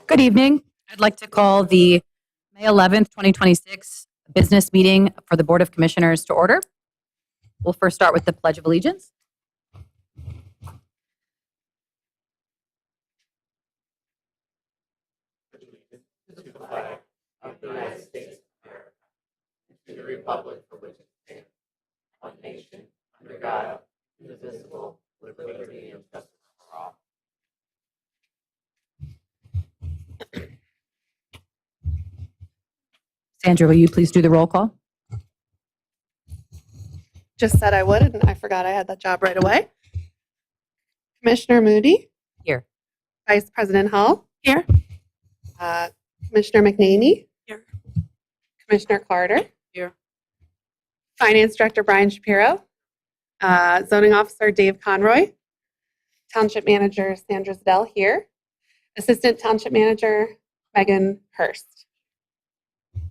Good evening. I'd like to call the May 11th, 2026 business meeting for the Board of Commissioners to order. We'll first start with the Pledge of Allegiance. To the flag of the United States of America, and to the republic for which it stands, one nation, under God, indivisible, with liberty and justice for all. Sandra, will you please do the roll call? Just said I would, and I forgot I had that job right away. Commissioner Moody. Here. Vice President Hull. Here. Commissioner McNamee. Here. Commissioner Carter. Here. Finance Director Brian Shapiro. Zoning Officer Dave Conroy. Township Manager Sandra Zdell here. Assistant Township Manager Megan Hurst.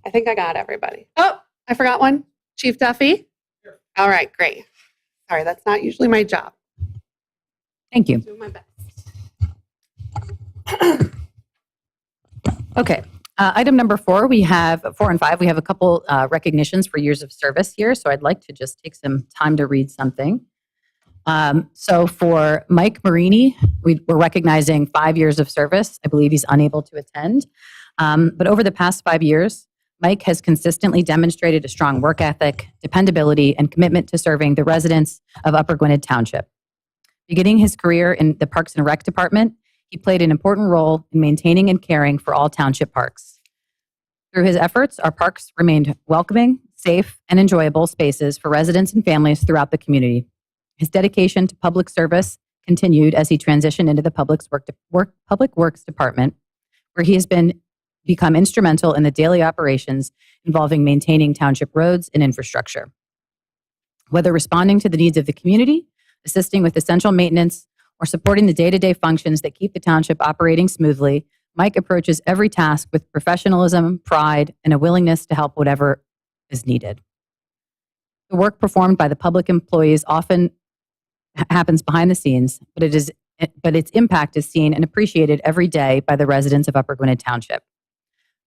I think I got everybody. Oh, I forgot one. Chief Duffy. Here. All right, great. Sorry, that's not usually my job. Thank you. Doing my best. Okay. Item number 4, we have 4 and 5. We have a couple recognitions for years of service here. So I'd like to just take some time to read something. So for Mike Marini, we're recognizing 5 years of service. I believe he's unable to attend. But over the past 5 years, Mike has consistently demonstrated a strong work ethic, dependability, and commitment to serving the residents of Upper Gwynedd Township. Beginning his career in the Parks and Rec Department, he played an important role in maintaining and caring for all township parks. Through his efforts, our parks remained welcoming, safe, and enjoyable spaces for residents and families throughout the community. His dedication to public service continued as he transitioned into the Public Works Department, where he has become instrumental in the daily operations involving maintaining township roads and infrastructure. Whether responding to the needs of the community, assisting with essential maintenance, or supporting the day-to-day functions that keep the township operating smoothly, Mike approaches every task with professionalism, pride, and a willingness to help whatever is needed. The work performed by the public employees often happens behind the scenes, but its impact is seen and appreciated every day by the residents of Upper Gwynedd Township.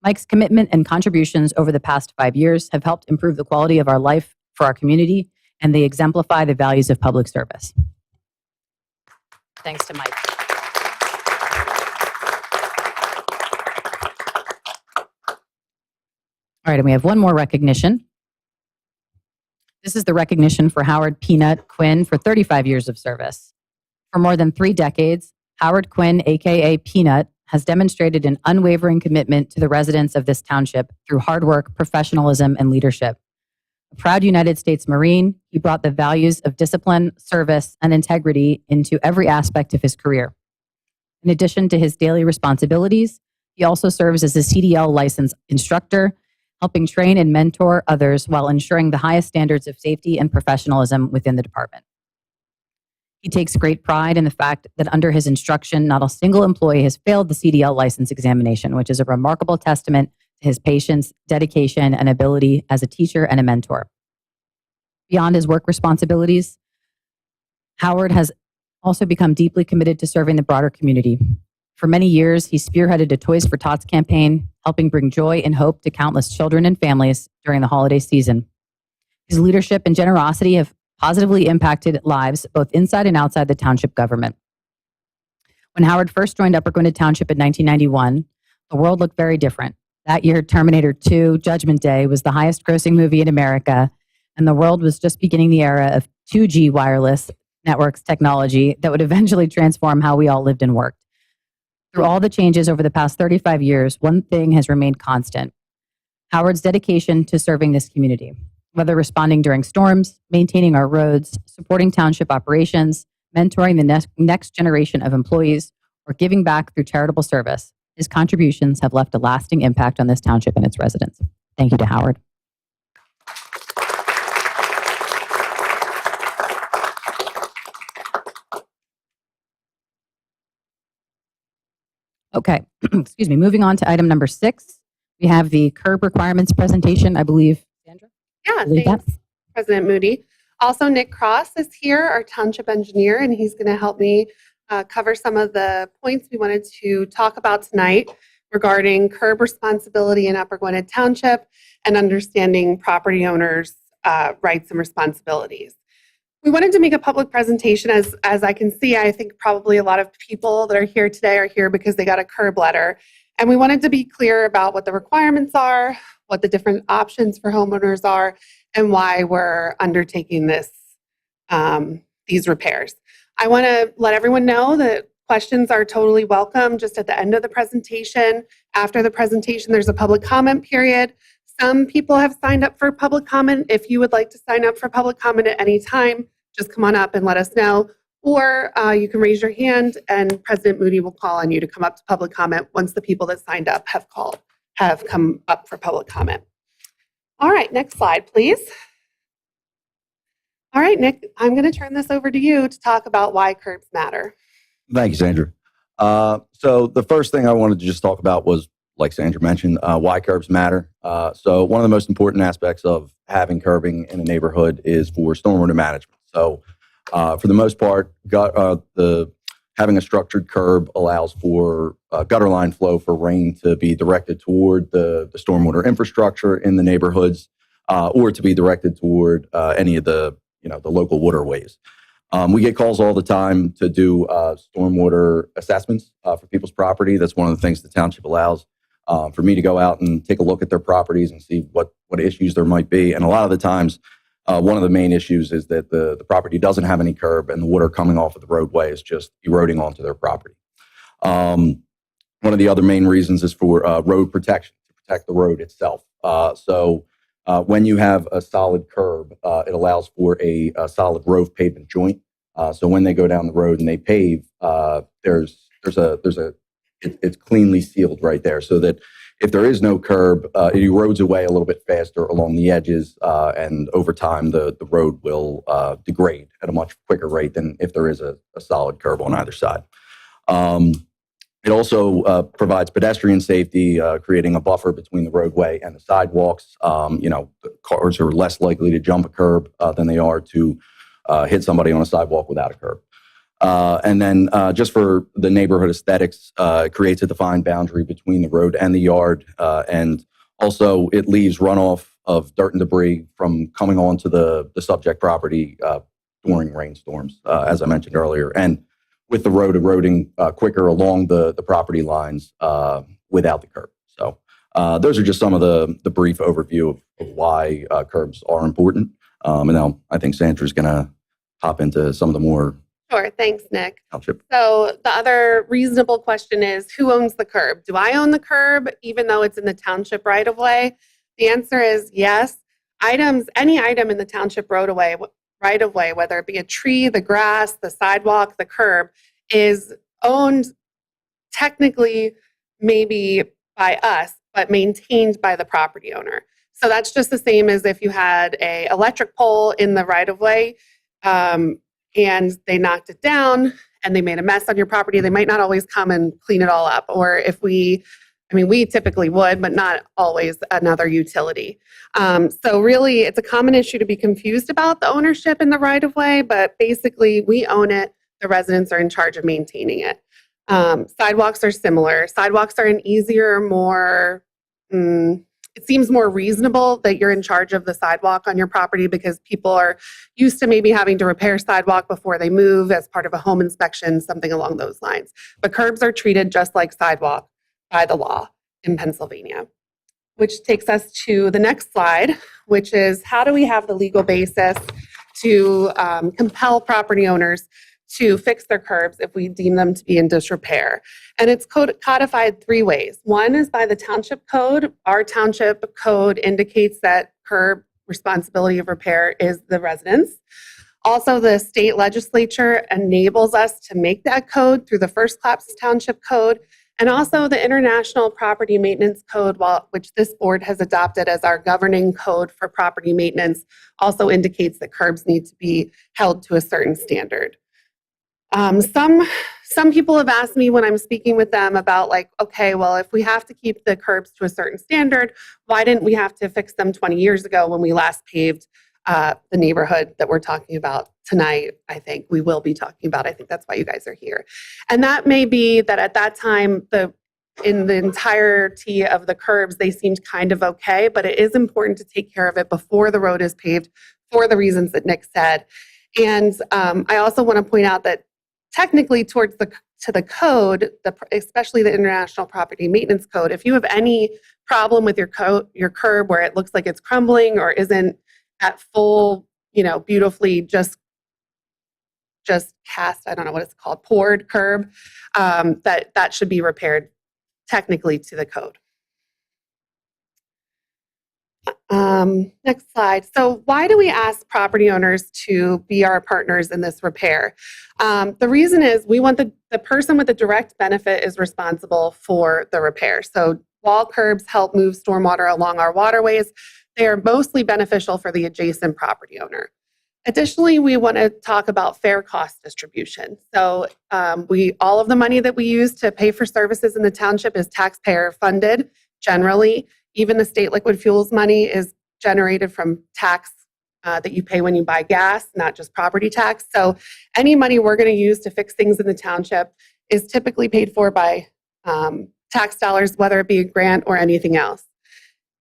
Mike's commitment and contributions over the past 5 years have helped improve the quality of our life for our community, and they exemplify the values of public service. Thanks to Mike. All right, and we have one more recognition. This is the recognition for Howard Peanut Quinn for 35 years of service. For more than 3 decades, Howard Quinn, aka Peanut, has demonstrated an unwavering commitment to the residents of this township through hard work, professionalism, and leadership. A proud United States Marine, he brought the values of discipline, service, and integrity into every aspect of his career. In addition to his daily responsibilities, he also serves as a CDL licensed instructor, helping train and mentor others while ensuring the highest standards of safety and professionalism within the department. He takes great pride in the fact that under his instruction, not a single employee has failed the CDL license examination, which is a remarkable testament to his patience, dedication, and ability as a teacher and a mentor. Beyond his work responsibilities, Howard has also become deeply committed to serving the broader community. For many years, he spearheaded a Toys for Tots campaign, helping bring joy and hope to countless children and families during the holiday season. His leadership and generosity have positively impacted lives both inside and outside the township government. When Howard first joined Upper Gwynedd Township in 1991, the world looked very different. That year, Terminator 2: Judgment Day was the highest grossing movie in America, and the world was just beginning the era of 2G wireless networks technology that would eventually transform how we all lived and worked. Through all the changes over the past 35 years, one thing has remained constant: Howard's dedication to serving this community. Whether responding during storms, maintaining our roads, supporting township operations, mentoring the next generation of employees, or giving back through charitable service, his contributions have left a lasting impact on this township and its residents. Thank you to Howard. Okay, excuse me. Moving on to item number 6, we have the curb requirements presentation. I believe, Sandra? Yeah, Believe that? thanks, President Moody. Also, Nick Cross is here, our township engineer, and he's going to help me cover some of the points we wanted to talk about tonight. regarding curb responsibility in Upper Gwynedd Township and understanding property owners' rights and responsibilities. We wanted to make a public presentation. As I can see, I think probably a lot of people that are here today are here because they got a curb letter. And we wanted to be clear about what the requirements are, what the different options for homeowners are, and why we're undertaking these repairs. I want to let everyone know that questions are totally welcome just at the end of the presentation. After the presentation, there's a public comment period. Some people have signed up for public comment. If you would like to sign up for public comment at any time, just come on up and let us know. Or you can raise your hand and President Moody will call on you to come up to public comment once the people that signed up have come up for public comment. All right, next slide, please. All right, Nick, I'm going to turn this over to you to talk about why curbs matter. Thank you, Sandra. So the first thing I wanted to just talk about was, like Sandra mentioned, why curbs matter. So one of the most important aspects of having curbing in a neighborhood is for stormwater management. So for the most part, having a structured curb allows for gutter line flow for rain to be directed toward the stormwater infrastructure in the neighborhoods, or to be directed toward any of the local waterways. We get calls all the time to do stormwater assessments for people's property. That's one of the things the township allows for me to go out and take a look at their properties and see what issues there might be. And a lot of the times, one of the main issues is that the property doesn't have any curb and the water coming off of the roadway is just eroding onto their property. One of the other main reasons is for road protection, to protect the road itself. So when you have a solid curb, it allows for a solid rove pavement joint. So when they go down the road and they pave, it's cleanly sealed right there, so that if there is no curb, it erodes away a little bit faster along the edges, and over time the road will degrade at a much quicker rate than if there is a solid curb on either side. It also provides pedestrian safety, creating a buffer between the roadway and the sidewalks. Cars are less likely to jump a curb than they are to hit somebody on a sidewalk without a curb. And then just for the neighborhood aesthetics, it creates a defined boundary between the road and the yard. And also it leaves runoff of dirt and debris from coming onto the subject property during rainstorms, as I mentioned earlier. And with the road eroding quicker along the property lines without the curb. So those are just some of the brief overview of why curbs are important. And now I think Sandra's going to hop into some of the more. Sure, thanks, Nick. Township. So the other reasonable question is, who owns the curb? Do I own the curb even though it's in the township right of way? The answer is yes. Any item in the township right of way, whether it be a tree, the grass, the sidewalk, the curb, is owned technically maybe by us, but maintained by the property owner. So that's just the same as if you had an electric pole in the right of way and they knocked it down and they made a mess on your property. They might not always come and clean it all up. Or if we typically would, but not always another utility. So really, it's a common issue to be confused about the ownership in the right of way, but basically we own it. The residents are in charge of maintaining it. Sidewalks are similar. Sidewalks are an easier, it seems more reasonable that you're in charge of the sidewalk on your property because people are used to maybe having to repair sidewalk before they move as part of a home inspection, something along those lines. But curbs are treated just like sidewalk by the law in Pennsylvania, which takes us to the next slide, which is how do we have the legal basis to compel property owners to fix their curbs if we deem them to be in disrepair. And it's codified three ways. One is by the township code. Our township code indicates that curb responsibility of repair is the residents. Also, the state legislature enables us to make that code through the First Class Township Code, and also the International Property Maintenance Code, which this board has adopted as our governing code for property maintenance, also indicates that curbs need to be held to a certain standard. Some people have asked me when I'm speaking with them about okay, well, if we have to keep the curbs to a certain standard, why didn't we have to fix them 20 years ago when we last paved the neighborhood that we're talking about tonight? I think we will be talking about. I think that's why you guys are here. And that may be that at that time, the in the entirety of the curbs, they seemed kind of okay, but it is important to take care of it before the road is paved for the reasons that Nick said. And I also want to point out that technically to the code, especially the International Property Maintenance Code, if you have any problem with your curb where it looks like it's crumbling or isn't at full, beautifully just cast, I don't know what it's called, poured curb, that should be repaired technically to the code. Next slide. So why do we ask property owners to be our partners in this repair? The reason is we want the person with the direct benefit is responsible for the repair. So wall curbs help move stormwater along our waterways. They are mostly beneficial for the adjacent property owner. Additionally, we want to talk about fair cost distribution. So all of the money that we use to pay for services in the township is taxpayer funded generally. Even the state liquid fuels money is generated from tax that you pay when you buy gas, not just property tax. So any money we're going to use to fix things in the township is typically paid for by tax dollars, whether it be a grant or anything else.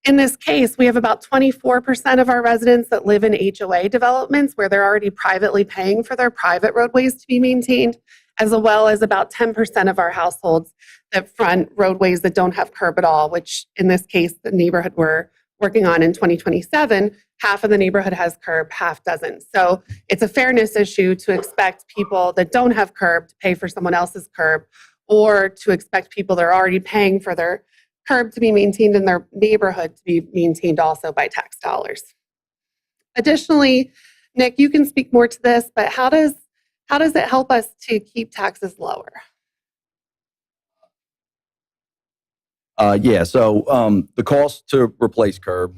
In this case, we have about 24% of our residents that live in HOA developments where they're already privately paying for their private roadways to be maintained, as well as about 10% of our households that front roadways that don't have curb at all, which in this case, the neighborhood we're working on in 2027, half of the neighborhood has curb, half doesn't. So it's a fairness issue to expect people that don't have curb to pay for someone else's curb, or to expect people that are already paying for their curb to be maintained in their neighborhood to be maintained also by tax dollars. Additionally, Nick, you can speak more to this, but how does it help us to keep taxes lower? So the cost to replace curb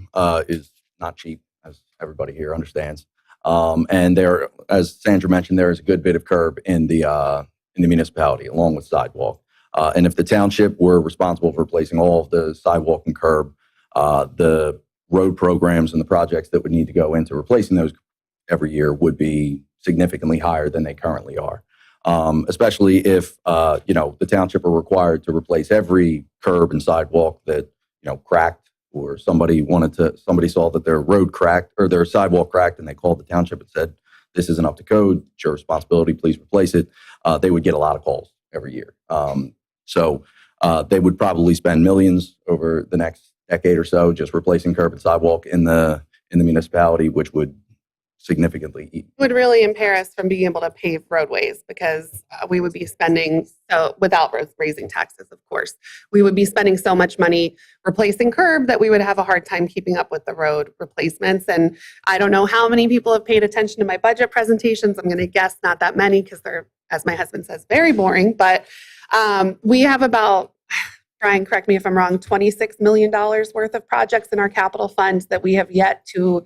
is not cheap, as everybody here understands. And there, as Sandra mentioned, there is a good bit of curb in the municipality, along with sidewalk. And if the township were responsible for replacing all of the sidewalk and curb, the road programs and the projects that would need to go into replacing those every year would be significantly higher than they currently are. Especially if the township are required to replace every curb and sidewalk that cracked, or somebody saw that their road cracked or their sidewalk cracked, and they called the township and said, "This isn't up to code. It's your responsibility. Please replace it." They would get a lot of calls every year. So they would probably spend millions over the next decade or so just replacing curb and sidewalk in the municipality, which would significantly It would really impair us from being able to pave roadways, because we would be spending, so without raising taxes, of course, we would be spending so much money replacing curb that we would have a hard time keeping up with the road replacements. And I don't know how many people have paid attention to my budget presentations. I'm going to guess not that many, because they're, as my husband says, very boring. But we have about, Brian, correct me if I'm wrong, $26 million worth of projects in our capital fund that we have yet to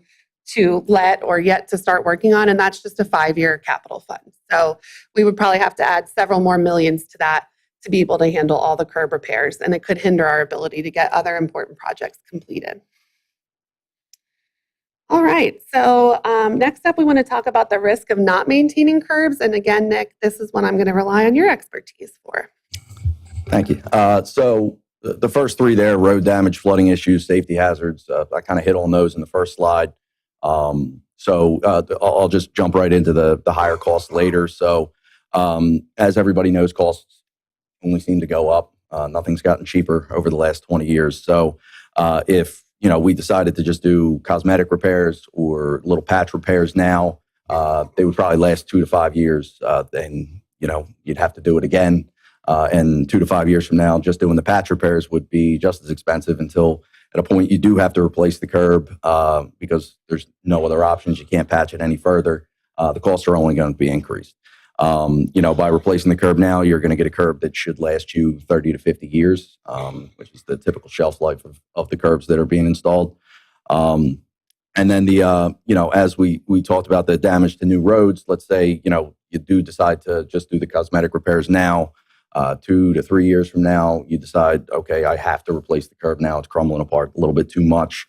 let or yet to start working on, and that's just a 5-year capital fund. So we would probably have to add several more millions to that to be able to handle all the curb repairs, and it could hinder our ability to get other important projects completed. All right, so next up we want to talk about the risk of not maintaining curbs, and again, Nick, this is what I'm going to rely on your expertise for. Thank you. So the first three there, road damage, flooding issues, safety hazards, I kind of hit on those in the first slide. So I'll just jump right into the higher costs later. So as everybody knows, costs only seem to go up. Nothing's gotten cheaper over the last 20 years. So if we decided to just do cosmetic repairs or little patch repairs now, they would probably last 2 to 5 years. Then you'd have to do it again. And 2 to 5 years from now, just doing the patch repairs would be just as expensive, until at a point you do have to replace the curb because there's no other options. You can't patch it any further. The costs are only going to be increased. By replacing the curb now, you're going to get a curb that should last you 30 to 50 years, which is the typical shelf life of the curbs that are being installed. And then as we talked about the damage to new roads, let's say, you do decide to just do the cosmetic repairs now. 2 to 3 years from now, you decide, okay, I have to replace the curb now. It's crumbling apart a little bit too much.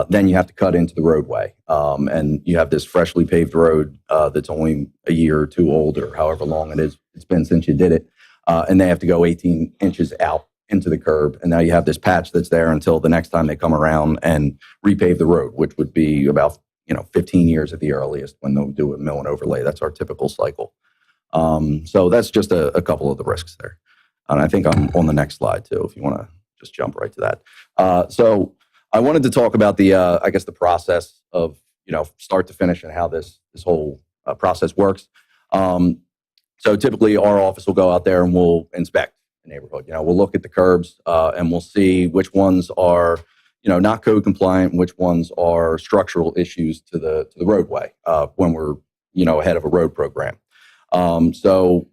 Then you have to cut into the roadway. And you have this freshly paved road that's only a year or two old, or however long it's been since you did it. And they have to go 18 inches out into the curb. And now you have this patch that's there until the next time they come around and repave the road, which would be about 15 years at the earliest when they'll do a mill and overlay. That's our typical cycle. So that's just a couple of the risks there. And I think I'm on the next slide too, if you want to just jump right to that. So I wanted to talk about the process of, start to finish and how this whole process works. So typically our office will go out there and we'll inspect the neighborhood. We'll look at the curbs and we'll see which ones are, not code compliant, and which ones are structural issues to the roadway when we're, ahead of a road program. So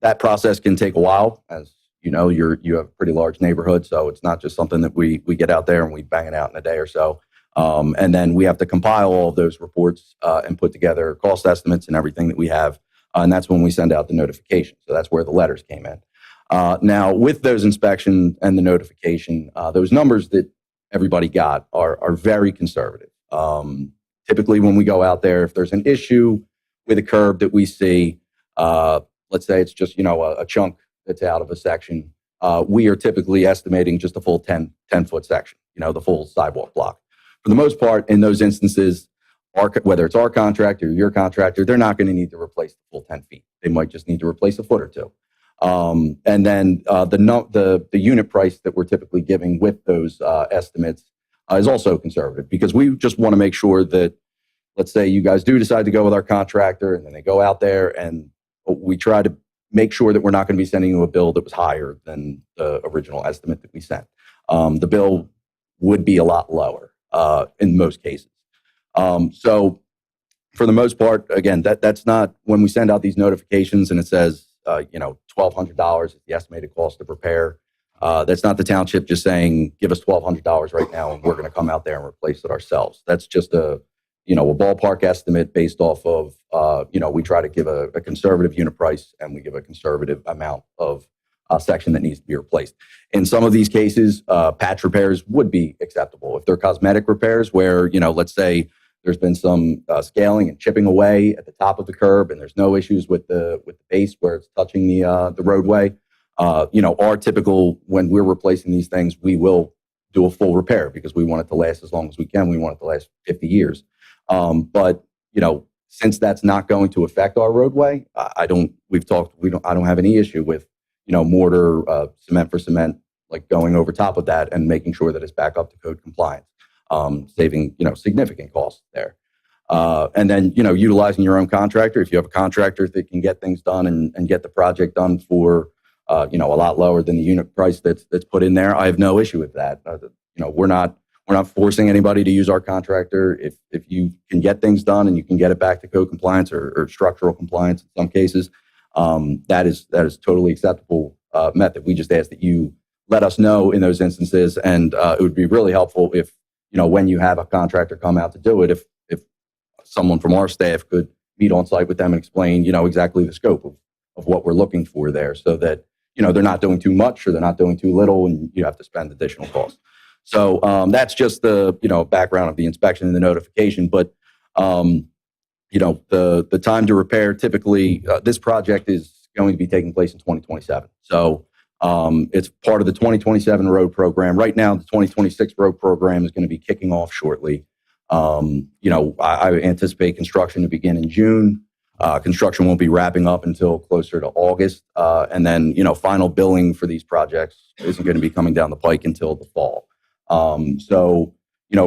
that process can take a while, as you have a pretty large neighborhood, so it's not just something that we get out there and we bang it out in a day or so. And then we have to compile all of those reports and put together cost estimates and everything that we have. And that's when we send out the notification. So that's where the letters came in. Now, with those inspections and the notification, those numbers that everybody got are very conservative. Typically, when we go out there, if there's an issue with a curb that we see, let's say it's just, a chunk that's out of a section, we are typically estimating just a full 10-foot section, the full sidewalk block. For the most part, in those instances, whether it's our contractor or your contractor, they're not going to need to replace the full 10 feet. They might just need to replace a foot or two. And then the unit price that we're typically giving with those estimates is also conservative, because we just want to make sure that, let's say you guys do decide to go with our contractor and then they go out there, and we try to make sure that we're not going to be sending you a bill that was higher than the original estimate that we sent. The bill would be a lot lower in most cases. So for the most part, again, that's not, when we send out these notifications and it says, $1,200 is the estimated cost of repair. That's not the township just saying, give us $1,200 right now and we're going to come out there and replace it ourselves. That's just a ballpark estimate based off of, we try to give a conservative unit price, and we give a conservative amount of section that needs to be replaced. In some of these cases, patch repairs would be acceptable. If they're cosmetic repairs where, let's say there's been some scaling and chipping away at the top of the curb and there's no issues with the base where it's touching the roadway, our typical, when we're replacing these things, we will do a full repair because we want it to last as long as we can. We want it to last 50 years. But since that's not going to affect our roadway, I don't have any issue with, mortar, cement for cement, like going over top of that and making sure that it's back up to code compliance, saving, significant costs there. And then, utilizing your own contractor. If you have a contractor that can get things done and get the project done for, a lot lower than the unit price that's put in there, I have no issue with that. We're not forcing anybody to use our contractor. If you can get things done and you can get it back to code compliance or structural compliance in some cases, that is totally acceptable method. We just ask that you let us know in those instances, and it would be really helpful if, when you have a contractor come out to do it, if someone from our staff could meet on site with them and explain, exactly the scope of what we're looking for there, so that, they're not doing too much or they're not doing too little and you have to spend additional costs. So that's just the background of the inspection and the notification. But the time to repair, typically this project is going to be taking place in 2027. So it's part of the 2027 road program. Right now, the 2026 road program is going to be kicking off shortly. I anticipate construction to begin in June. Construction won't be wrapping up until closer to August. And then, final billing for these projects isn't going to be coming down the pike until the fall. So,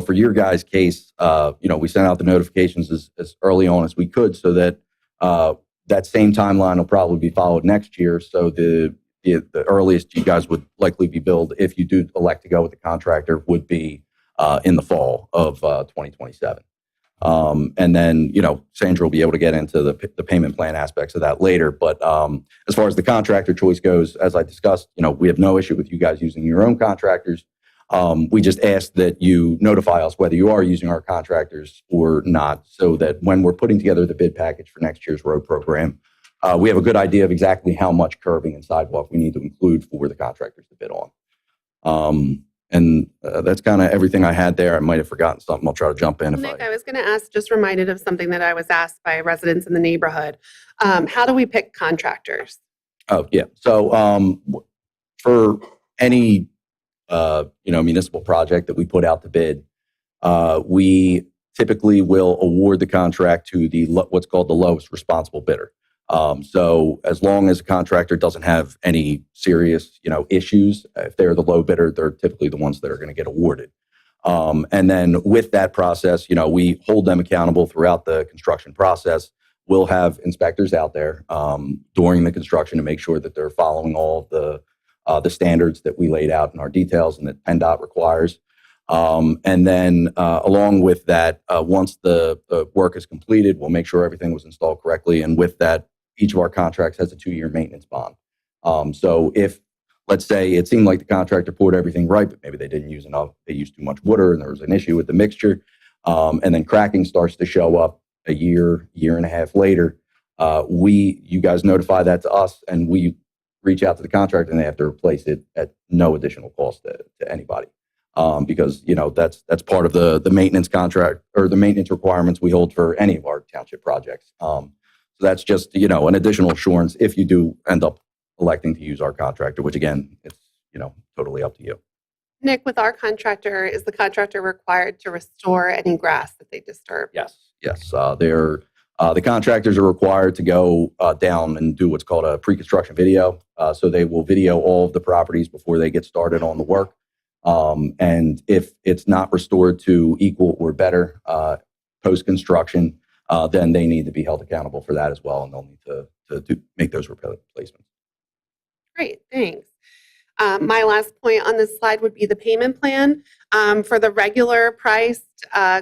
for your guys' case, we sent out the notifications as early on as we could, so that that same timeline will probably be followed next year. So the earliest you guys would likely be billed, if you do elect to go with the contractor, would be in the fall of 2027. And then, Sandra will be able to get into the payment plan aspects of that later. But as far as the contractor choice goes, as I discussed, we have no issue with you guys using your own contractors. We just ask that you notify us whether you are using our contractors or not, so that when we're putting together the bid package for next year's road program, we have a good idea of exactly how much curbing and sidewalk we need to include for the contractors to bid on. And that's kind of everything I had there. I might have forgotten something. I'll try to jump in. Nick, I was going to ask, just reminded of something that I was asked by residents in the neighborhood. How do we pick contractors? Oh, yeah. So for any municipal project that we put out to bid, we typically will award the contract to what's called the lowest responsible bidder. So as long as a contractor doesn't have any serious, issues, if they're the low bidder, they're typically the ones that are going to get awarded. And then with that process, we hold them accountable throughout the construction process. We'll have inspectors out there during the construction to make sure that they're following all of the standards that we laid out in our details and that PennDOT requires. And then along with that, once the work is completed, we'll make sure everything was installed correctly. And with that, each of our contracts has a 2-year maintenance bond. So if, let's say, it seemed like the contractor poured everything right, but maybe they didn't use enough, they used too much water and there was an issue with the mixture, and then cracking starts to show up a year and a half later, you guys notify that to us and we reach out to the contractor and they have to replace it at no additional cost to anybody. Because that's part of the maintenance contract or the maintenance requirements we hold for any of our township projects. So that's just an additional assurance if you do end up electing to use our contractor, which again, it's totally up to you. Nick, with our contractor, is the contractor required to restore any grass that they disturb? Yes. The contractors are required to go down and do what's called a pre-construction video. So they will video all of the properties before they get started on the work. And if it's not restored to equal or better post-construction, then they need to be held accountable for that as well, and they'll need to make those replacements. Great, thanks. My last point on this slide would be the payment plan. For the regular priced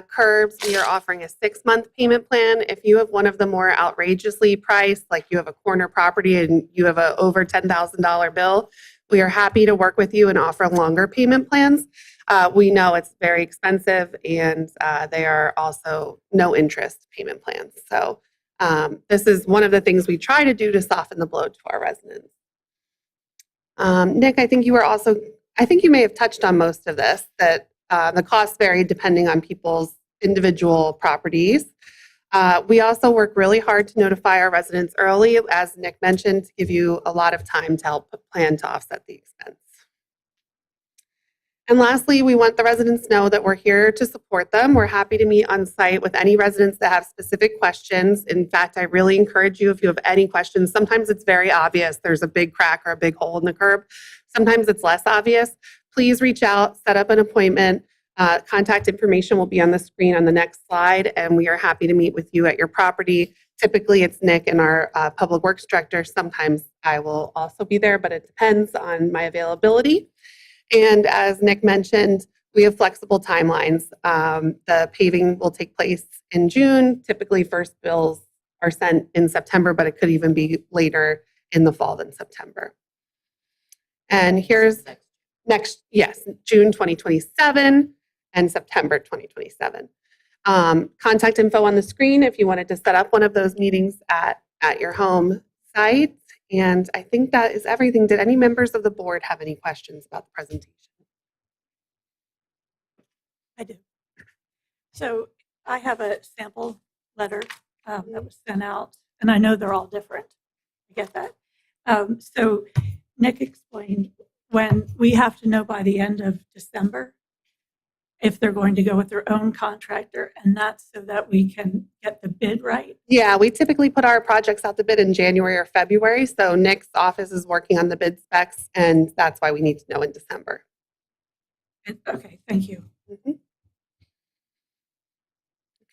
curbs, we are offering a 6-month payment plan. If you have one of the more outrageously priced, like you have a corner property and you have a over $10,000 bill, we are happy to work with you and offer longer payment plans. We know it's very expensive and they are also no interest payment plans. So this is one of the things we try to do to soften the blow to our residents. Nick, I think you may have touched on most of this, that the costs vary depending on people's individual properties. We also work really hard to notify our residents early, as Nick mentioned, to give you a lot of time to help plan to offset the expense. And lastly, we want the residents to know that we're here to support them. We're happy to meet on site with any residents that have specific questions. In fact, I really encourage you, if you have any questions, sometimes it's very obvious there's a big crack or a big hole in the curb. Sometimes it's less obvious. Please reach out, set up an appointment. Contact information will be on the screen on the next slide, and we are happy to meet with you at your property. Typically, it's Nick and our Public Works Director. Sometimes I will also be there, but it depends on my availability. And as Nick mentioned, we have flexible timelines. The paving will take place in June. Typically, first bills are sent in September, but it could even be later in the fall than September. And here's June 2027 and September 2027. Contact info on the screen if you wanted to set up one of those meetings at your home site. And I think that is everything. Did any members of the board have any questions about the presentation? I do. So I have a sample letter that was sent out, and I know they're all different. I get that. So Nick explained when we have to know by the end of December if they're going to go with their own contractor, and that's so that we can get the bid right. Yeah, we typically put our projects out to bid in January or February. So Nick's office is working on the bid specs, and that's why we need to know in December. Okay, thank you. Mm-hmm.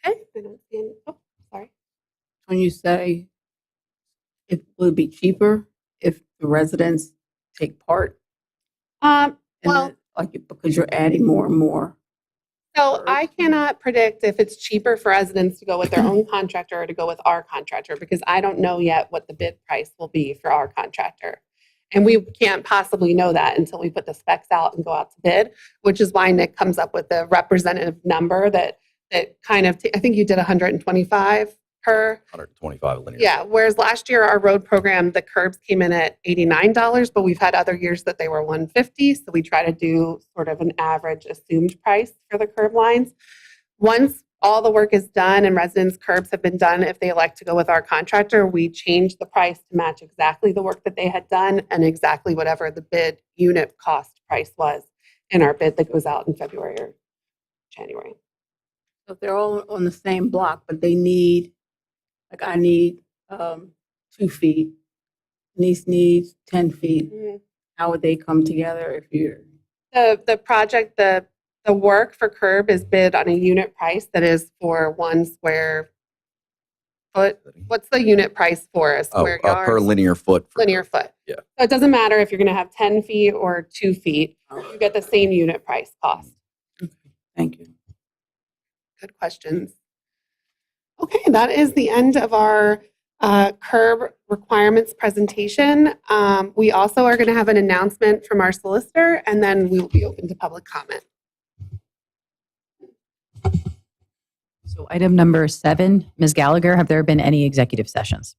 Okay, I don't see any. Oh, sorry. When you say it would be cheaper if the residents take part, Well, because you're adding more and more. so I cannot predict if it's cheaper for residents to go with their own contractor or to go with our contractor, because I don't know yet what the bid price will be for our contractor. And we can't possibly know that until we put the specs out and go out to bid, which is why Nick comes up with the representative number that kind of, I think you did 125 per. 125 linear. Yeah, whereas last year our road program, the curbs came in at $89, but we've had other years that they were $150. So we try to do sort of an average assumed price for the curb lines. Once all the work is done and residents' curbs have been done, if they elect to go with our contractor, we change the price to match exactly the work that they had done and exactly whatever the bid unit cost price was in our bid that goes out in February or January. So if they're all on the same block, but they need, like I need 2 feet, niece needs 10 feet, how would they come together if you're? The project, the work for curb is bid on a unit price that is for 1 square foot. What's the unit price for a square yard? Per linear foot. Linear foot. Yeah. So it doesn't matter if you're going to have 10 feet or 2 feet, you get the same unit price cost. Okay, thank you. Good questions. Okay, that is the end of our curb requirements presentation. We also are going to have an announcement from our solicitor, and then we will be open to public comment. So item number 7, Ms. Gallagher, have there been any executive sessions?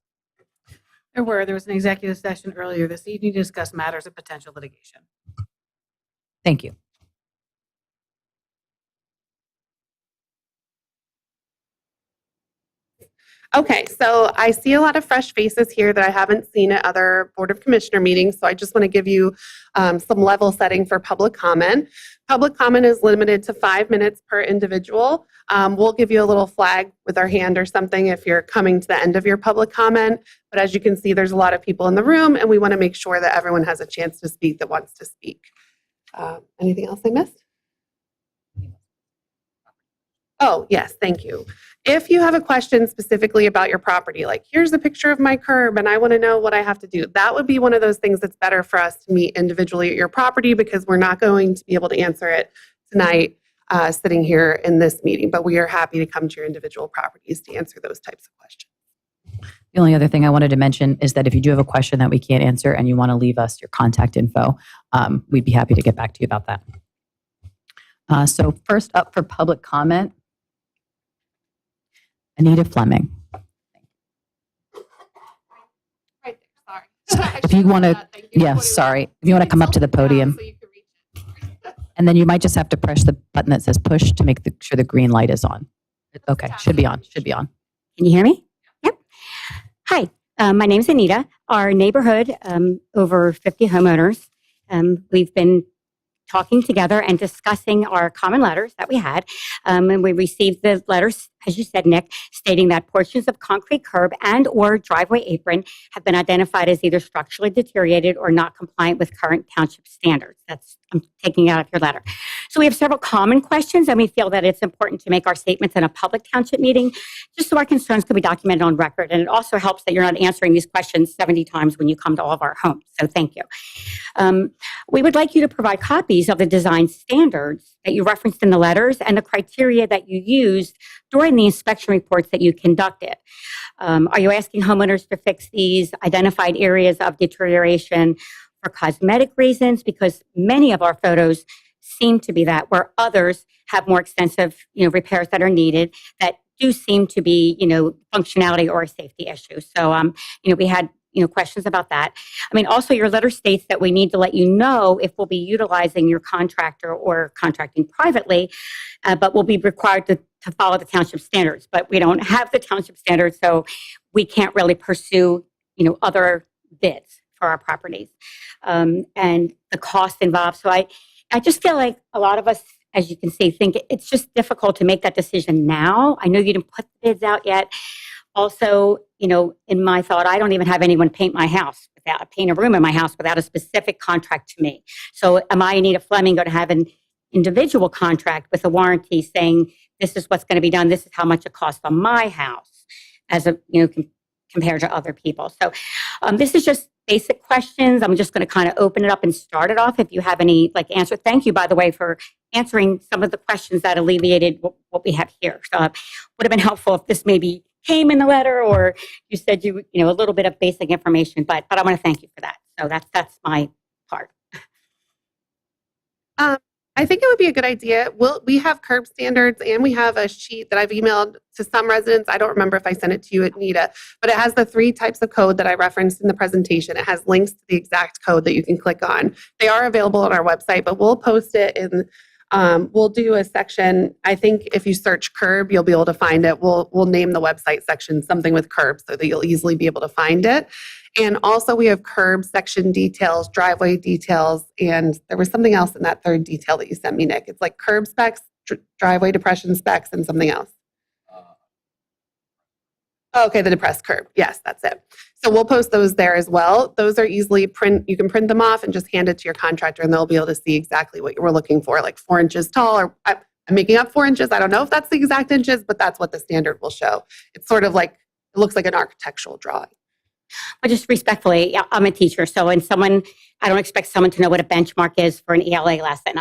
There was an executive session earlier this evening to discuss matters of potential litigation. Thank you. Okay, so I see a lot of fresh faces here that I haven't seen at other Board of Commissioner meetings, so I just want to give you some level setting for public comment. Public comment is limited to 5 minutes per individual. We'll give you a little flag with our hand or something if you're coming to the end of your public comment, but as you can see, there's a lot of people in the room, and we want to make sure that everyone has a chance to speak that wants to speak. Anything else I missed? Oh, yes, thank you. If you have a question specifically about your property, like here's a picture of my curb and I want to know what I have to do, that would be one of those things that's better for us to meet individually at your property, because we're not going to be able to answer it tonight sitting here in this meeting, but we are happy to come to your individual properties to answer those types of questions. The only other thing I wanted to mention is that if you do have a question that we can't answer and you want to leave us your contact info, we'd be happy to get back to you about that. So first up for public comment, Anita Fleming. Right there, sorry. If you want to, yeah, sorry. If you want to come up to the podium, So you can reach it. and then you might just have to press the button that says push to make sure the green light is on. Okay, should be on, should be on. Can you hear me? Yep. Hi, my name's Anita. Our neighborhood, over 50 homeowners, we've been talking together and discussing our common letters that we had. And we received the letters, as you said, Nick, stating that portions of concrete curb and or driveway apron have been identified as either structurally deteriorated or not compliant with current township standards. I'm taking out of your letter. So we have several common questions, and we feel that it's important to make our statements in a public township meeting, just so our concerns can be documented on record. And it also helps that you're not answering these questions 70 times when you come to all of our homes. So thank you. We would like you to provide copies of the design standards that you referenced in the letters and the criteria that you used during the inspection reports that you conducted. Are you asking homeowners to fix these identified areas of deterioration for cosmetic reasons? Because many of our photos seem to be that, where others have more extensive, repairs that are needed that do seem to be, functionality or a safety issue. So, we had, questions about that. I mean, also your letter states that we need to let you know if we'll be utilizing your contractor or contracting privately, but we'll be required to follow the township standards. But we don't have the township standards, so we can't really pursue, other bids for our properties, and the cost involved. So I just feel like a lot of us, as you can see, think it's just difficult to make that decision now. I know you didn't put the bids out yet. Also, in my thought, I don't even have anyone paint my house paint a room in my house without a specific contract to me. So am I, Anita Fleming, going to have an individual contract with a warranty saying this is what's going to be done, this is how much it costs on my house, as a compared to other people? So this is just basic questions. I'm just going to kind of open it up and start it off. If you have any answer, thank you, by the way, for answering some of the questions that alleviated what we have here. So it would have been helpful if this maybe came in the letter, or you said a little bit of basic information. But I want to thank you for that. So that's my part. I think it would be a good idea. We have curb standards, and we have a sheet that I've emailed to some residents. I don't remember if I sent it to you, Anita, but it has the 3 types of code that I referenced in the presentation. It has links to the exact code that you can click on. They are available on our website, but we'll post it in We'll do a section. I think if you search curb, you'll be able to find it. We'll name the website section something with curb so that you'll easily be able to find it. And also we have curb section details, driveway details, and there was something else in that third detail that you sent me, Nick. It's like curb specs, driveway depression specs, and something else. Okay, the depressed curb. Yes, that's it. So we'll post those there as well. Those are easily you can print them off and just hand it to your contractor and they'll be able to see exactly what you were looking for, like 4 inches tall, or I'm making up 4 inches. I don't know if that's the exact inches, but that's what the standard will show. It's sort of like, it looks like an architectural drawing. But just respectfully, I'm a teacher, so I don't expect someone to know what a benchmark is for an ELA lesson.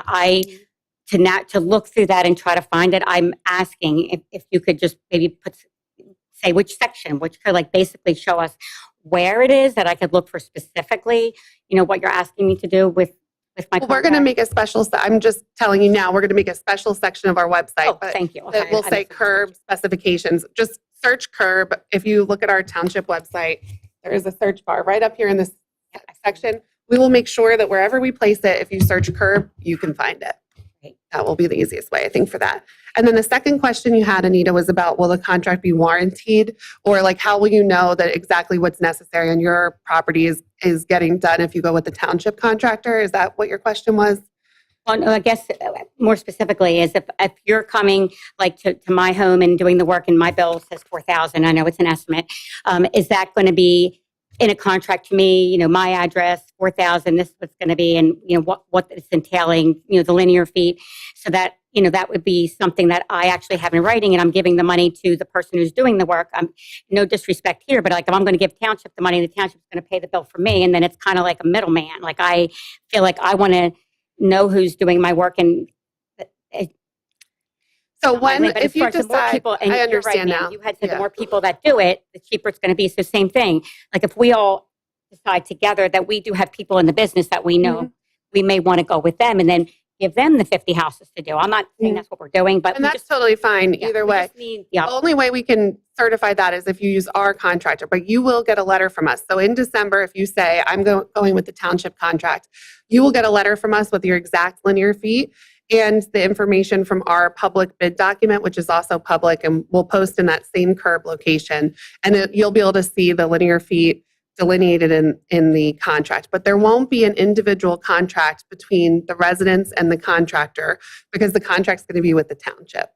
To look through that and try to find it, I'm asking if you could just maybe say which section, which could like basically show us where it is that I could look for specifically, what you're asking me to do with my Well, we're going to make a special, I'm just telling you now, we're going to make a special section of our website. Oh, thank you. That will say curb specifications. Just search curb. If you look at our township website, there is a search bar right up here in this section. We will make sure that wherever we place it, if you search curb, you can find it. Great. That will be the easiest way, I think, for that. And then the second question you had, Anita, was about, will the contract be warranted? Or like, how will you know that exactly what's necessary on your property is getting done if you go with the township contractor? Is that what your question was? Well, no, I guess more specifically is if you're coming like to my home and doing the work and my bill says $4,000, I know it's an estimate, is that going to be in a contract to me, my address, 4,000, this is what's going to be, and what it's entailing, the linear feet, so that, that would be something that I actually have in writing, and I'm giving the money to the person who's doing the work. No disrespect here, but like if I'm going to give township the money, the township's going to pay the bill for me, and then it's kind of like a middleman. Like I feel like I want to know who's doing my work, and so if you decide, people, and I understand right, now. You had said the more people that do it, the cheaper it's going to be. So same thing. Like if we all decide together that we do have people in the business that we know, we may want to go with them and then give them the 50 houses to do. I'm not saying that's what we're doing, but And that's totally fine either way. The The only way we can certify that is if you use our contractor, but you will get a letter from us. So in December, if you say, I'm going with the township contract, you will get a letter from us with your exact linear feet and the information from our public bid document, which is also public, and we'll post in that same curb location. And you'll be able to see the linear feet delineated in the contract. But there won't be an individual contract between the residents and the contractor because the contract's going to be with the township.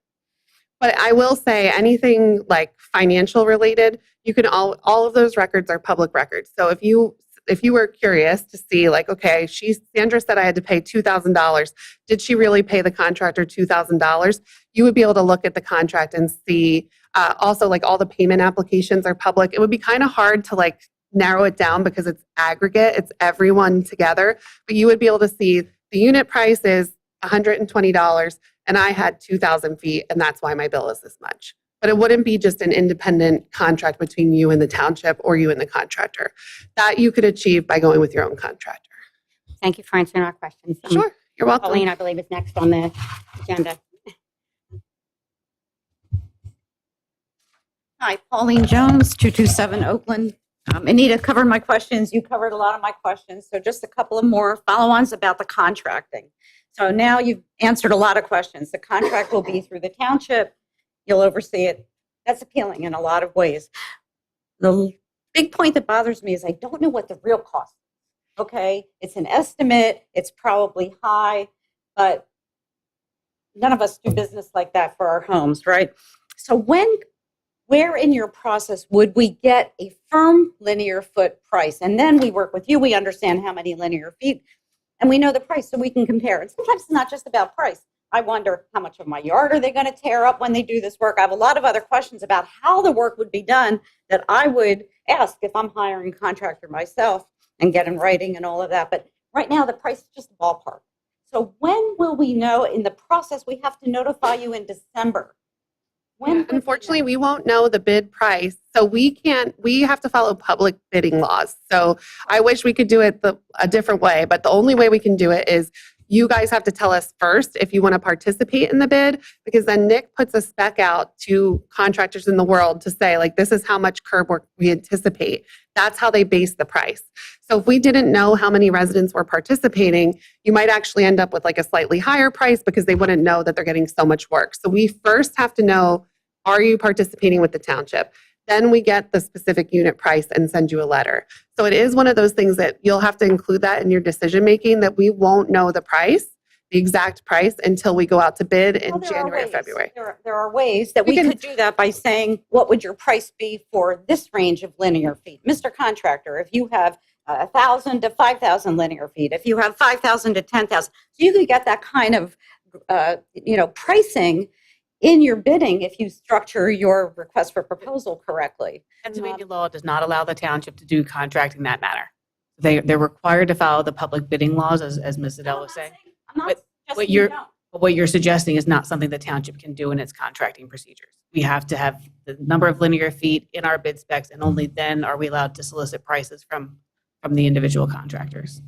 But I will say anything like financial related, you can all of those records are public records. So if you were curious to see like, okay, Sandra said I had to pay $2,000. Did she really pay the contractor $2,000? You would be able to look at the contract and see also like all the payment applications are public. It would be kind of hard to like narrow it down because it's aggregate, it's everyone together, but you would be able to see the unit price is $120 and I had 2,000 feet and that's why my bill is this much. But it wouldn't be just an independent contract between you and the township or you and the contractor. That you could achieve by going with your own contractor. Thank you for answering our questions. Sure, you're welcome. Pauline, I believe, is next on the agenda. Hi, Pauline Jones, 227 Oakland. Anita covered my questions. You covered a lot of my questions. So just a couple of more follow-ons about the contracting. So now you've answered a lot of questions. The contract will be through the township. You'll oversee it. That's appealing in a lot of ways. The big point that bothers me is I don't know what the real cost is. Okay, it's an estimate. It's probably high, but none of us do business like that for our homes, right? So where in your process would we get a firm linear foot price? And then we work with you. We understand how many linear feet, and we know the price so we can compare. And sometimes it's not just about price. I wonder how much of my yard are they going to tear up when they do this work? I have a lot of other questions about how the work would be done that I would ask if I'm hiring a contractor myself and get in writing and all of that. But right now, the price is just a ballpark. So when will we know? In the process, we have to notify you in December. Unfortunately, we won't know the bid price. So we have to follow public bidding laws. So I wish we could do it a different way, but the only way we can do it is you guys have to tell us first if you want to participate in the bid, because then Nick puts a spec out to contractors in the world to say, like, this is how much curb work we anticipate. That's how they base the price. So if we didn't know how many residents were participating, you might actually end up with like a slightly higher price because they wouldn't know that they're getting so much work. So we first have to know, are you participating with the township? Then we get the specific unit price and send you a letter. So it is one of those things that you'll have to include that in your decision making, that we won't know the price, the exact price, until we go out to bid in Well, there are January or ways. February. There are ways that We we can- could do that by saying, what would your price be for this range of linear feet? Mr. Contractor, if you have 1,000 to 5,000 linear feet, if you have 5,000 to 10,000, so you could get that kind of, pricing in your bidding if you structure your request for proposal correctly. Pennsylvania law does not allow the township to do contracting in that manner. They're required to follow the public bidding laws, as Ms. Adele was saying. I'm not But suggesting you don't. But what you're suggesting is not something the township can do in its contracting procedures. We have to have the number of linear feet in our bid specs, and only then are we allowed to solicit prices from the individual contractors.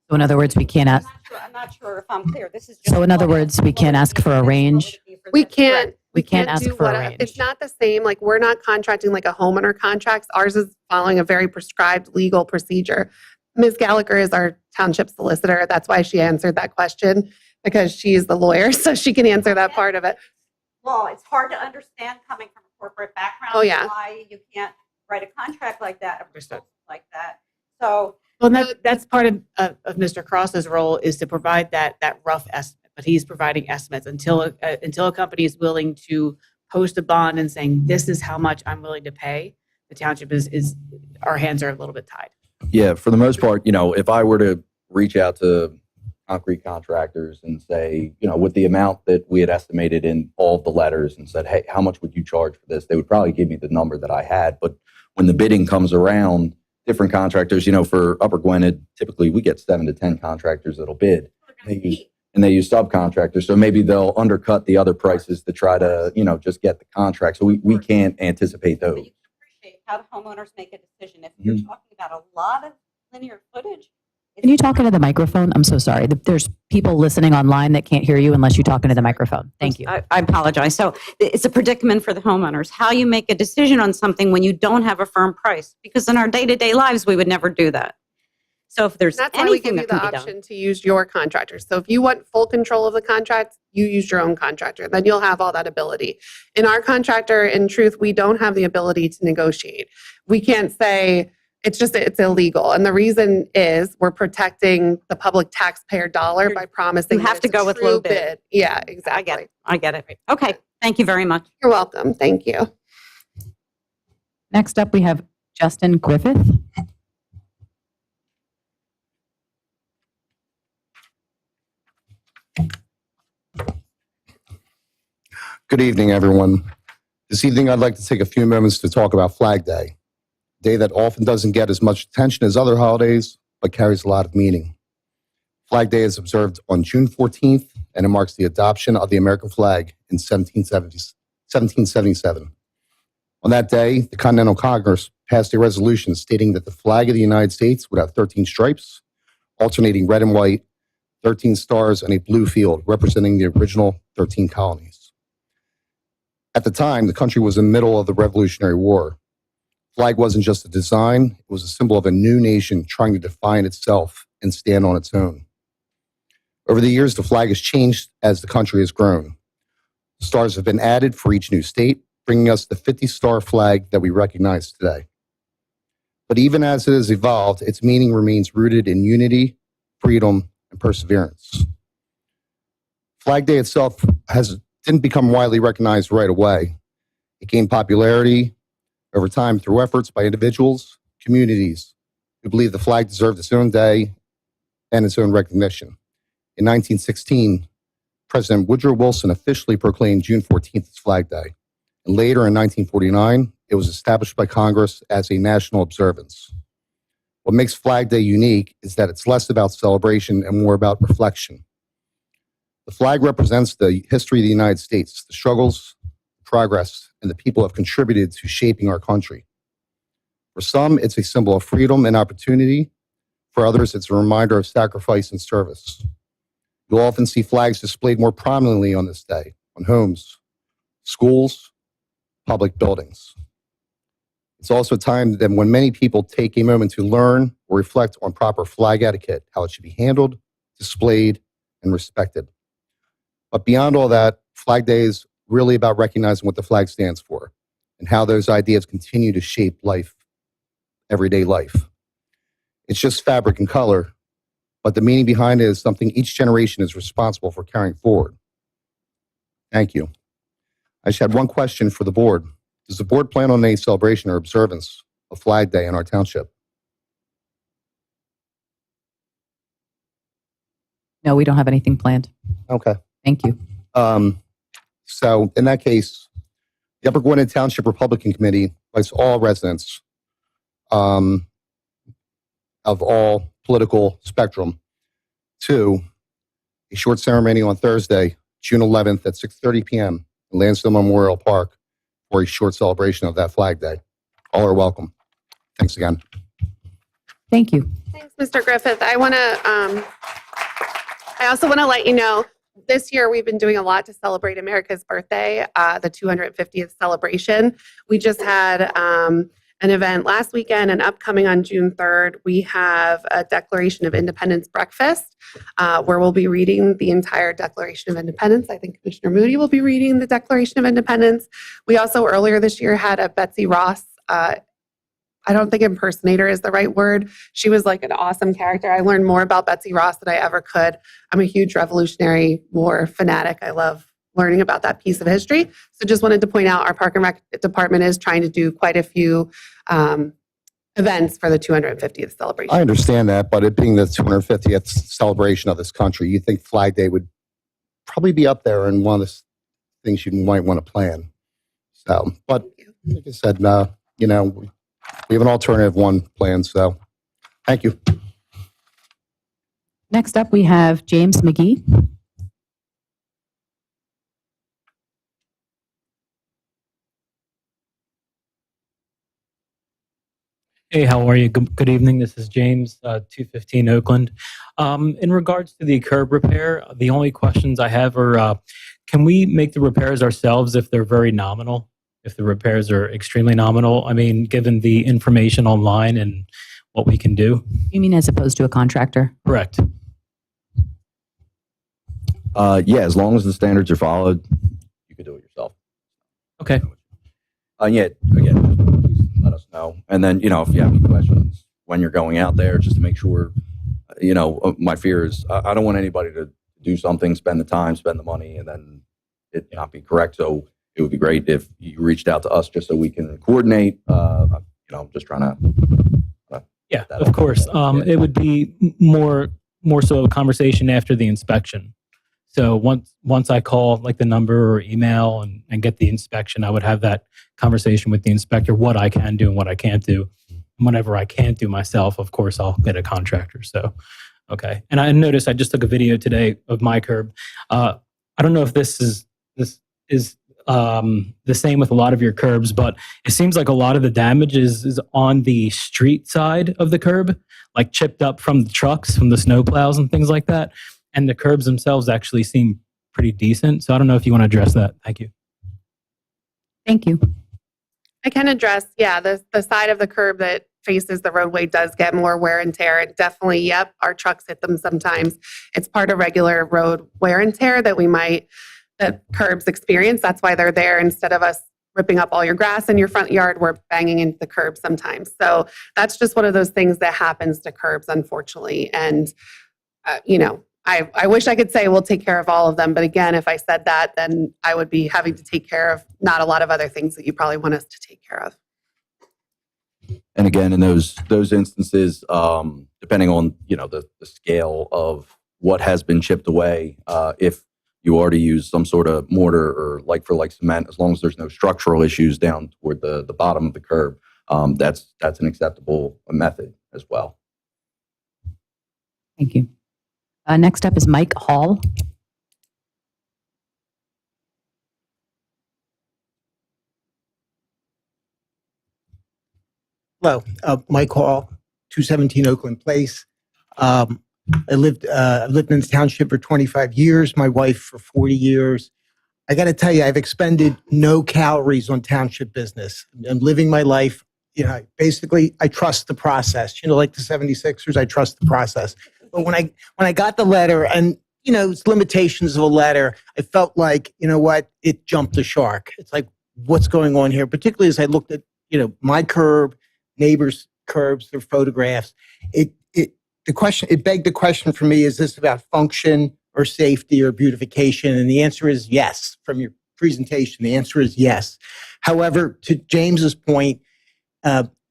So in other words, we can't ask. I'm not sure if I'm clear. This is just. So in other what- words, we what can't would it ask be for a this, what would range? it be for We this? can't. We can't ask do for a what range. It's not the same. Like, we're not contracting like a homeowner contracts. Ours is following a very prescribed legal procedure. Ms. Gallagher is our township solicitor. That's why she answered that question, because she's the lawyer, so she can answer that part of it. Well, it's hard to understand coming from a corporate background. Oh, yeah. Why you can't write a contract like that, a Understood. proposal like that. So Well, that's part of Mr. Cross's role, is to provide that rough estimate, but he's providing estimates until a company is willing to post a bond and saying, this is how much I'm willing to pay. The township is our hands are a little bit tied. Yeah, for the most part, if I were to reach out to concrete contractors and say, with the amount that we had estimated in all of the letters, and said, hey, how much would you charge for this? They would probably give me the number that I had. But when the bidding comes around, different contractors, for Upper Gwynedd, typically we get 7 to 10 contractors that'll bid. They use subcontractors. So maybe they'll undercut the other prices to try to, just get the contract. So we can't anticipate but those. you can appreciate how the homeowners make a decision. If you're talking about a lot of linear footage. Can you talk into the microphone? I'm so sorry. There's people listening online that can't hear you unless you talk into the microphone. Thank you. I apologize. So it's a predicament for the homeowners, how you make a decision on something when you don't have a firm price, because in our day-to-day lives, we would never do that. So if there's That's why we give anything you that the can be done. option to use your contractor. So if you want full control of the contract, you use your own contractor. Then you'll have all that ability. In our contractor, in truth, we don't have the ability to negotiate. We can't say, it's illegal. And the reason is we're protecting the public taxpayer dollar by promising. You have that to it's a go with true low bid. Yeah, I exactly. get it. I get it. Okay. Thank you very much. You're welcome. Thank you. Next up, we have Justin Griffith. Good evening, everyone. This evening, I'd like to take a few moments to talk about Flag Day, a day that often doesn't get as much attention as other holidays, but carries a lot of meaning. Flag Day is observed on June 14th, and it marks the adoption of the American flag in 1777. On that day, the Continental Congress passed a resolution stating that the flag of the United States would have 13 stripes, alternating red and white, 13 stars, and a blue field representing the original 13 colonies. At the time, the country was in the middle of the Revolutionary War. Flag wasn't just a design, it was a symbol of a new nation trying to define itself and stand on its own. Over the years, the flag has changed as the country has grown. Stars have been added for each new state, bringing us the 50-star flag that we recognize today. But even as it has evolved, its meaning remains rooted in unity, freedom, and perseverance. Flag Day itself didn't become widely recognized right away. It gained popularity over time through efforts by individuals, communities who believed the flag deserved its own day and its own recognition. In 1916, President Woodrow Wilson officially proclaimed June 14th as Flag Day. And later in 1949, it was established by Congress as a national observance. What makes Flag Day unique is that it's less about celebration and more about reflection. The flag represents the history of the United States, the struggles, progress, and the people have contributed to shaping our country. For some, it's a symbol of freedom and opportunity. For others, it's a reminder of sacrifice and service. You'll often see flags displayed more prominently on this day, on homes, schools, public buildings. It's also a time that when many people take a moment to learn or reflect on proper flag etiquette, how it should be handled, displayed, and respected. But beyond all that, Flag Day is really about recognizing what the flag stands for and how those ideas continue to shape life, everyday life. It's just fabric and color, but the meaning behind it is something each generation is responsible for carrying forward. Thank you. I just had one question for the board. Does the board plan on any celebration or observance of Flag Day in our township? No, we don't have anything planned. Okay. Thank you. So in that case, the Upper Gwynedd Township Republican Committee invites all residents of all political spectrum to a short ceremony on Thursday, June 11th at 6:30 p.m. in Lansdale Memorial Park for a short celebration of that Flag Day. All are welcome. Thanks again. Thank you. Thanks, Mr. Griffith. I also want to let you know, this year we've been doing a lot to celebrate America's birthday, the 250th celebration. We just had an event last weekend and upcoming on June 3rd. We have a Declaration of Independence breakfast where we'll be reading the entire Declaration of Independence. I think Commissioner Moody will be reading the Declaration of Independence. We also earlier this year had a Betsy Ross I don't think impersonator is the right word. She was like an awesome character. I learned more about Betsy Ross than I ever could. I'm a huge Revolutionary War fanatic. I love learning about that piece of history. So just wanted to point out our Park and Rec department is trying to do quite a few events for the 250th celebration. I understand that, but it being the 250th celebration of this country, you think Flag Day would probably be up there and one of the things you might want to plan. So, but like I said, we have an alternative one plan, so thank you. Next up, we have James McGee. Hey, how are you? Good evening. This is James, 215 Oakland. In regards to the curb repair, the only questions I have are, can we make the repairs ourselves if they're very nominal? If the repairs are extremely nominal? I mean, given the information online and what we can do? You mean as opposed to a contractor? Correct. Yeah, as long as the standards are followed, you can do it yourself. Okay. Yeah, again, let us know. And then, if you have any questions when you're going out there, just to make sure, my fear is I don't want anybody to do something, spend the time, spend the money, and then it not be correct. So it would be great if you reached out to us just so we can coordinate. I'm just trying to. Yeah, of course. It would be more so a conversation after the inspection. So once I call like the number or email and get the inspection, I would have that conversation with the inspector, what I can do and what I can't do. And whatever I can't do myself, of course, I'll get a contractor. So, okay. And I noticed I just took a video today of my curb. I don't know if this is the same with a lot of your curbs, but it seems like a lot of the damage is on the street side of the curb, like chipped up from the trucks, from the snow plows and things like that. And the curbs themselves actually seem pretty decent. So I don't know if you want to address that. Thank you. Thank you. I can address, the side of the curb that faces the roadway does get more wear and tear. And definitely, yep, our trucks hit them sometimes. It's part of regular road wear and tear that curbs experience. That's why they're there. Instead of us ripping up all your grass in your front yard, we're banging into the curb sometimes. So that's just one of those things that happens to curbs, unfortunately. And, I wish I could say we'll take care of all of them. But again, if I said that, then I would be having to take care of not a lot of other things that you probably want us to take care of. And again, in those instances, depending on the scale of what has been chipped away, if you already use some sort of mortar or like for like cement, as long as there's no structural issues down toward the bottom of the curb, that's an acceptable method as well. Thank you. Next up is Mike Hall. Hello, Mike Hall, 217 Oakland Place. I've lived in the township for 25 years, my wife for 40 years. I got to tell you, I've expended no calories on township business. I'm living my life. Basically, I trust the process. Like the 76ers, I trust the process. But when I got the letter and, it's limitations of a letter, I felt like, what? It jumped the shark. It's like, what's going on here? Particularly as I looked at, my curb, neighbors' curbs, their photographs. It begged the question for me, is this about function or safety or beautification? And the answer is yes. From your presentation, the answer is yes. However, to James's point,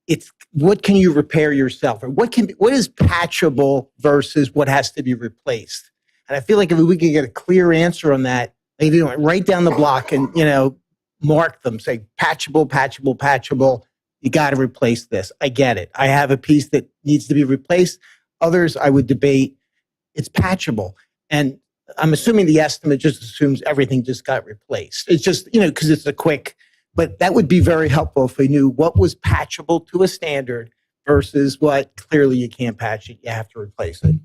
it's what can you repair yourself, or what is patchable versus what has to be replaced? And I feel like if we can get a clear answer on that, maybe write down the block and mark them, say patchable, patchable, patchable. You got to replace this. I get it. I have a piece that needs to be replaced. Others, I would debate it's patchable. And I'm assuming the estimate just assumes everything just got replaced. It's just, because it's a quick, but that would be very helpful if we knew what was patchable to a standard versus what clearly you can't patch it, you have to replace it.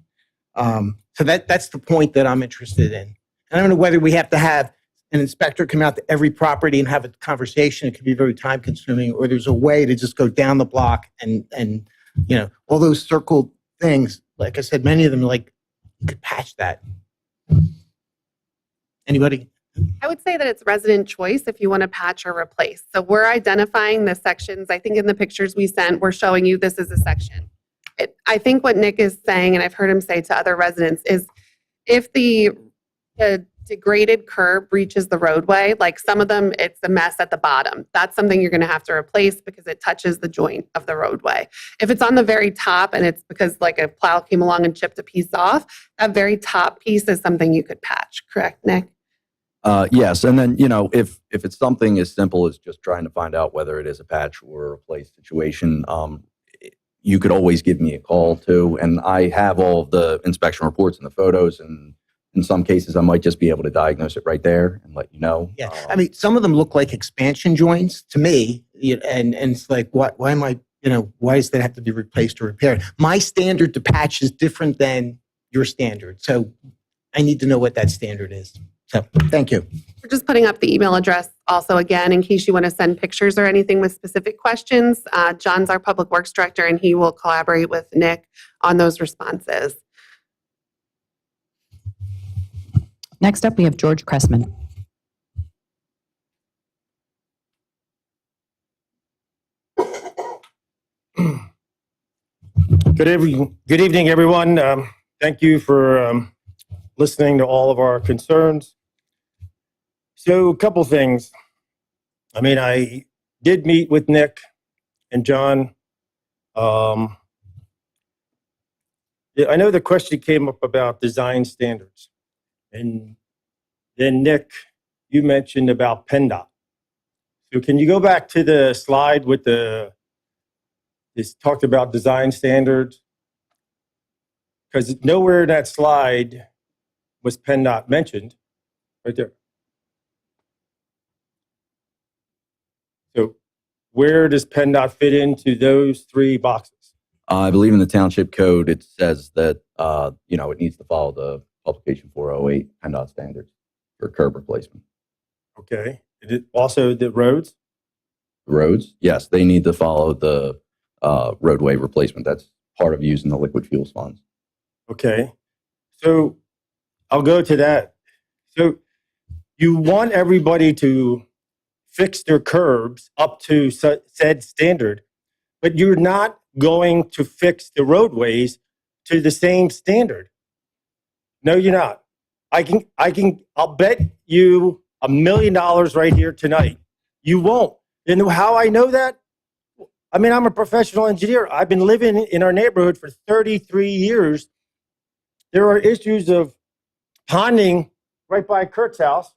So that's the point that I'm interested in. And I don't know whether we have to have an inspector come out to every property and have a conversation. It could be very time consuming, or there's a way to just go down the block and all those circled things. Like I said, many of them, like, you could patch that. Anybody? I would say that it's resident choice if you want to patch or replace. So we're identifying the sections. I think in the pictures we sent, we're showing you this is a section. I think what Nick is saying, and I've heard him say to other residents, is if the degraded curb reaches the roadway, like some of them, it's a mess at the bottom. That's something you're going to have to replace because it touches the joint of the roadway. If it's on the very top and it's because like a plow came along and chipped a piece off, that very top piece is something you could patch. Correct, Nick? Yes. And then, if it's something as simple as just trying to find out whether it is a patch or a replace situation, you could always give me a call too. And I have all of the inspection reports and the photos, and in some cases I might just be able to diagnose it right there and let you know. Yeah. I mean, some of them look like expansion joints to me, and it's like, why am I, why does that have to be replaced or repaired? My standard to patch is different than your standard. So I need to know what that standard is. So thank you. We're just putting up the email address also again, in case you want to send pictures or anything with specific questions. John's our public works director, and he will collaborate with Nick on those responses. Next up, we have George Cressman. Good evening, everyone. Thank you for listening to all of our concerns. So a couple things. I mean, I did meet with Nick and John. I know the question came up about design standards. And then Nick, you mentioned about PennDOT. So can you go back to the slide with this talked about design standards? Because nowhere in that slide was PennDOT mentioned. Right there. So where does PennDOT fit into those three boxes? I believe in the township code, it says that, it needs to follow the publication 408 PennDOT standards for curb replacement. Okay. Also the roads? Roads, yes, they need to follow the roadway replacement. That's part of using the liquid fuels funds. Okay. So I'll go to that. So you want everybody to fix their curbs up to said standard, but you're not going to fix the roadways to the same standard. No, you're not. I'll bet you $1 million right here tonight. You won't. You know how I know that? I mean, I'm a professional engineer. I've been living in our neighborhood for 33 years. There are issues of ponding right by Kurt's house.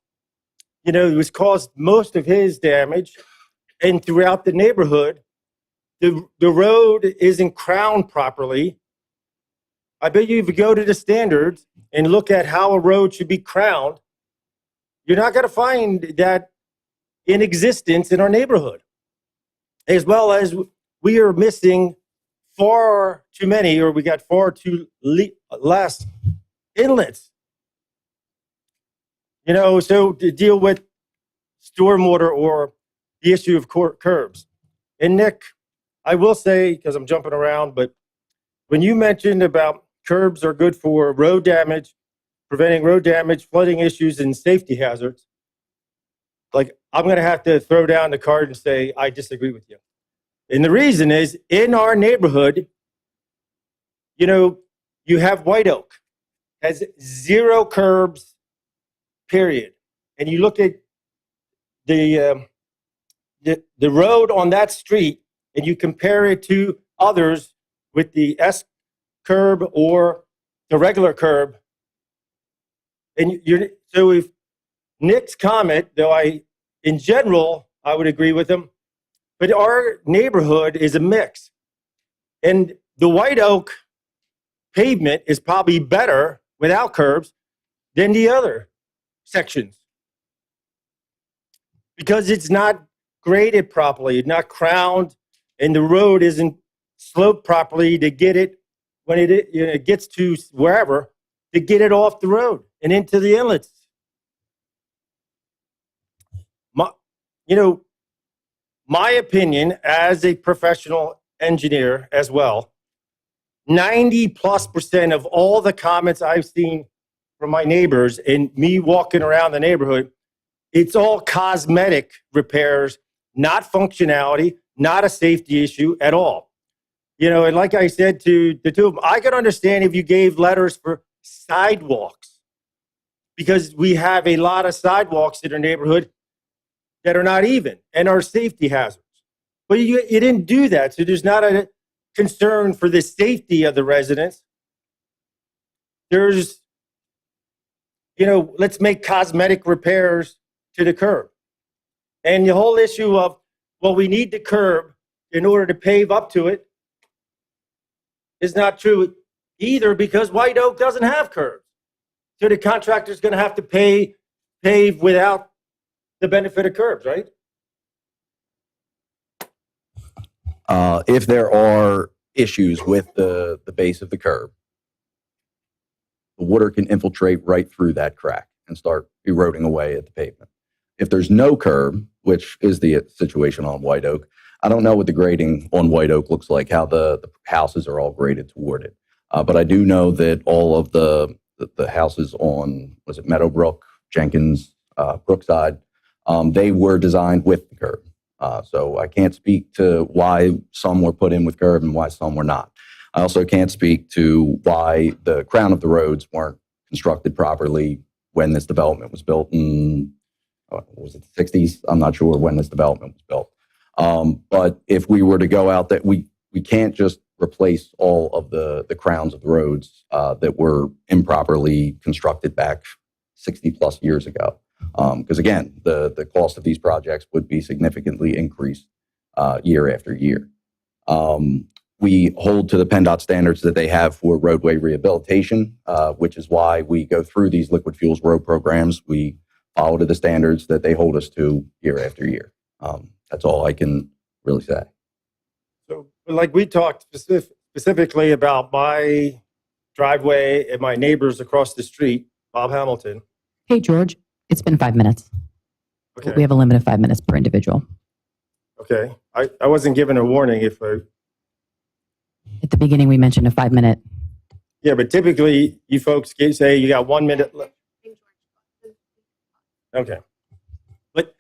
It was caused most of his damage. And throughout the neighborhood, the road isn't crowned properly. I bet you if you go to the standards and look at how a road should be crowned, you're not going to find that in existence in our neighborhood. As well as we are missing far too many, or we got far too less inlets. You know, so to deal with stormwater or the issue of curbs. And Nick, I will say, because I'm jumping around, but when you mentioned about curbs are good for road damage, preventing road damage, flooding issues, and safety hazards, like I'm going to have to throw down the card and say, I disagree with you. And the reason is in our neighborhood, you know, you have White Oak, has 0 curbs, period. And you look at the road on that street and you compare it to others with the S curb or the regular curb. And so if Nick's comment, though in general, I would agree with him, but our neighborhood is a mix. And the White Oak pavement is probably better without curbs than the other sections. Because it's not graded properly, it's not crowned, and the road isn't sloped properly to get it when it gets to wherever, to get it off the road and into the inlets. My opinion as a professional engineer as well, 90+% of all the comments I've seen from my neighbors and me walking around the neighborhood, it's all cosmetic repairs, not functionality, not a safety issue at all. You know, and like I said to the two of them, I could understand if you gave letters for sidewalks, because we have a lot of sidewalks in our neighborhood that are not even and are safety hazards. But you didn't do that, so there's not a concern for the safety of the residents. There's, you know, let's make cosmetic repairs to the curb. And the whole issue of, well, we need the curb in order to pave up to it is not true either, because White Oak doesn't have curbs. So the contractor's going to have to pave without the benefit of curbs, right? If there are issues with the base of the curb, the water can infiltrate right through that crack and start eroding away at the pavement. If there's no curb, which is the situation on White Oak, I don't know what the grading on White Oak looks like, how the houses are all graded toward it. But I do know that all of the houses on, was it Meadowbrook, Jenkins, Brookside, they were designed with the curb. So I can't speak to why some were put in with curb and why some were not. I also can't speak to why the crown of the roads weren't constructed properly when this development was built in, was it the 60s? I'm not sure when this development was built. But if we were to go out that we can't just replace all of the crowns of the roads that were improperly constructed back 60 plus years ago. Because again, the cost of these projects would be significantly increased year after year. We hold to the PennDOT standards that they have for roadway rehabilitation, which is why we go through these liquid fuels road programs. We follow to the standards that they hold us to year after year. That's all I can really say. So, like we talked specifically about my driveway and my neighbors across the street, Bob Hamilton. Hey, George, it's been 5 minutes. Okay. We have a limit of 5 minutes per individual. Okay. I wasn't given a warning if I. At the beginning, we mentioned a 5-minute. Yeah, but typically you folks say you got 1 minute left. Okay. But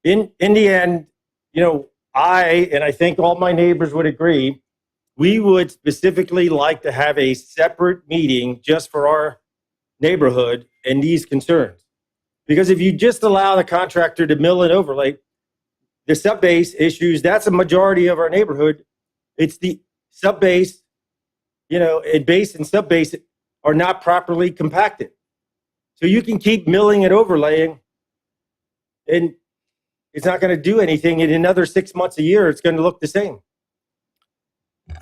in the end, you know, I think all my neighbors would agree, we would specifically like to have a separate meeting just for our neighborhood and these concerns. Because if you just allow the contractor to mill and overlay, the subbase issues, that's a majority of our neighborhood. It's the subbase, you know, and base and subbase are not properly compacted. So you can keep milling and overlaying, and it's not going to do anything. In another 6 months, a year, it's going to look the same.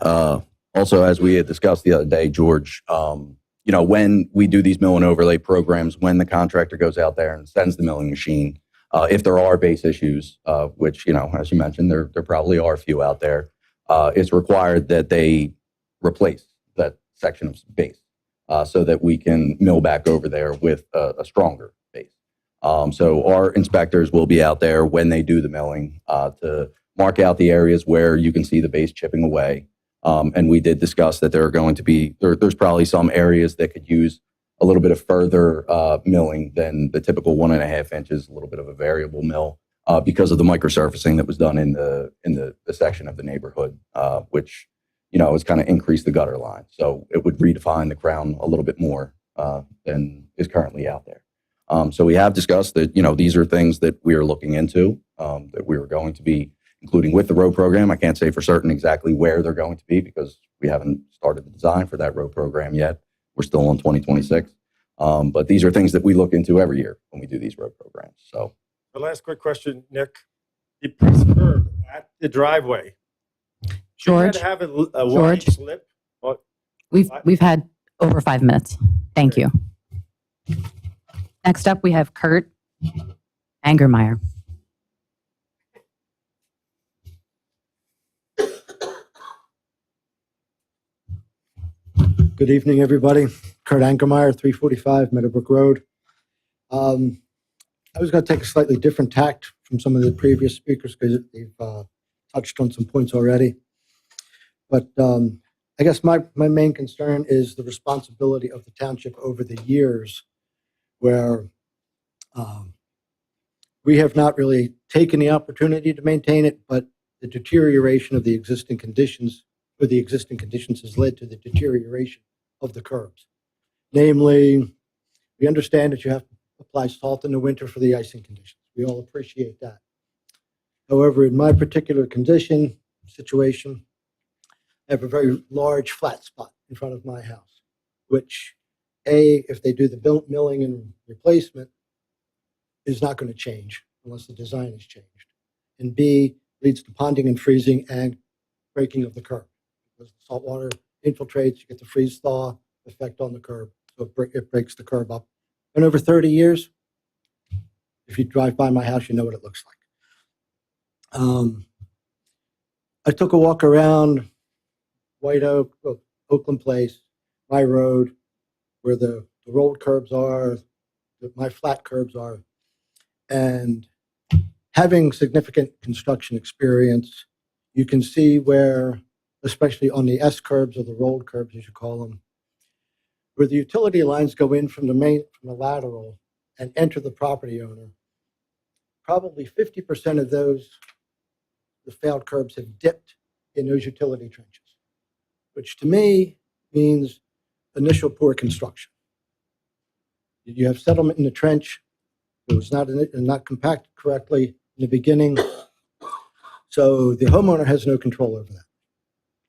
Also, as we had discussed the other day, George, you know, when we do these mill and overlay programs, when the contractor goes out there and sends the milling machine, if there are base issues, which, you know, as you mentioned, there probably are a few out there, it's required that they replace that section of base so that we can mill back over there with a stronger base. So our inspectors will be out there when they do the milling to mark out the areas where you can see the base chipping away. And we did discuss that there are going to be, there's probably some areas that could use a little bit of further milling than the typical 1.5 inches, a little bit of a variable mill because of the microsurfacing that was done in the section of the neighborhood, which, has kind of increased the gutter line. So it would redefine the crown a little bit more than is currently out there. So we have discussed that, these are things that we are looking into, that we are going to be including with the road program. I can't say for certain exactly where they're going to be because we haven't started the design for that road program yet. We're still on 2026. But these are things that we look into every year when we do these road programs. So The last quick question, Nick. The press curb at the driveway. George, Should that have a wide George. slip? Or- We've had over 5 minutes. Thank you. Next up, we have Kurt Angermeyer. Good evening, everybody. Kurt Angermeyer, 345 Meadowbrook Road. I was going to take a slightly different tact from some of the previous speakers because they've touched on some points already. But I guess my main concern is the responsibility of the township over the years where we have not really taken the opportunity to maintain it, but the deterioration of the existing conditions has led to the deterioration of the curbs. Namely, we understand that you have to apply salt in the winter for the icing conditions. We all appreciate that. However, in my particular situation, I have a very large flat spot in front of my house, which if they do the milling and replacement, is not going to change unless the design is changed. And B, leads to ponding and freezing and breaking of the curb. Because the salt water infiltrates, you get the freeze thaw effect on the curb, so it breaks the curb up. And over 30 years, if you drive by my house, you know what it looks like. I took a walk around White Oak, Oakland Place, my road, where the rolled curbs are, my flat curbs are, and having significant construction experience, you can see where, especially on the S curbs or the rolled curbs, as you call them, where the utility lines go in from the lateral and enter the property owner. Probably 50% of the failed curbs have dipped in those utility trenches, which to me means initial poor construction. You have settlement in the trench. It was not compacted correctly in the beginning. So the homeowner has no control over that.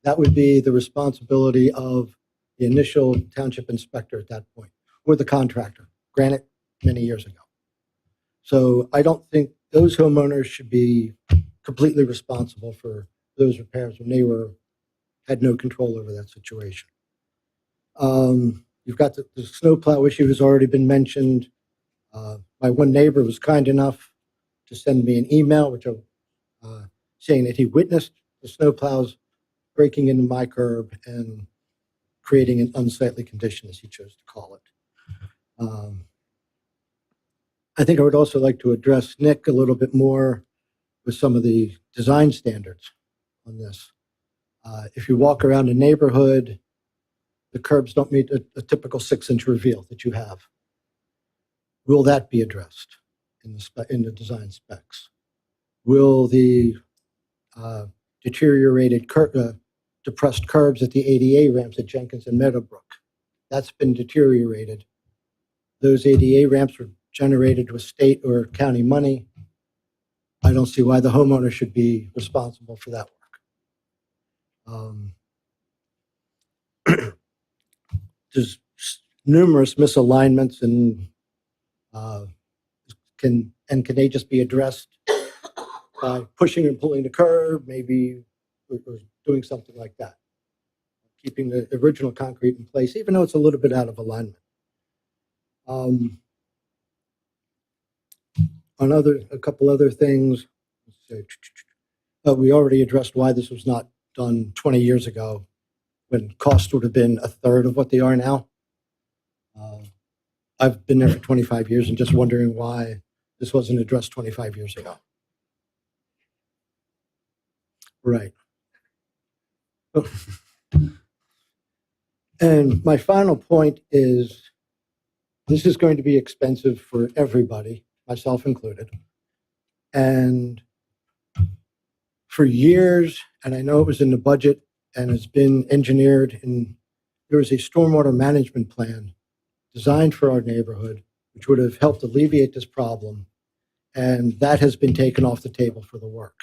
That would be the responsibility of the initial township inspector at that point, or the contractor, granted many years ago. So I don't think those homeowners should be completely responsible for those repairs when they had no control over that situation. You've got the snowplow issue has already been mentioned. My one neighbor was kind enough to send me an email, saying that he witnessed the snowplows breaking into my curb and creating an unsightly condition, as he chose to call it. I think I would also like to address Nick a little bit more with some of the design standards on this. If you walk around a neighborhood, the curbs don't meet a typical 6-inch reveal that you have. Will that be addressed in the design specs? Will the deteriorated depressed curbs at the ADA ramps at Jenkins and Meadowbrook, that's been deteriorated. Those ADA ramps were generated with state or county money. I don't see why the homeowner should be responsible for that work. There's numerous misalignments and can they just be addressed by pushing and pulling the curb, maybe, or doing something like that, keeping the original concrete in place, even though it's a little bit out of alignment. A couple other things. We already addressed why this was not done 20 years ago when costs would have been a third of what they are now. I've been there for 25 years and just wondering why this wasn't addressed 25 years ago. Right. And my final point is this is going to be expensive for everybody, myself included. And for years, and I know it was in the budget and it's been engineered, and there was a stormwater management plan designed for our neighborhood, which would have helped alleviate this problem. And that has been taken off the table for the work.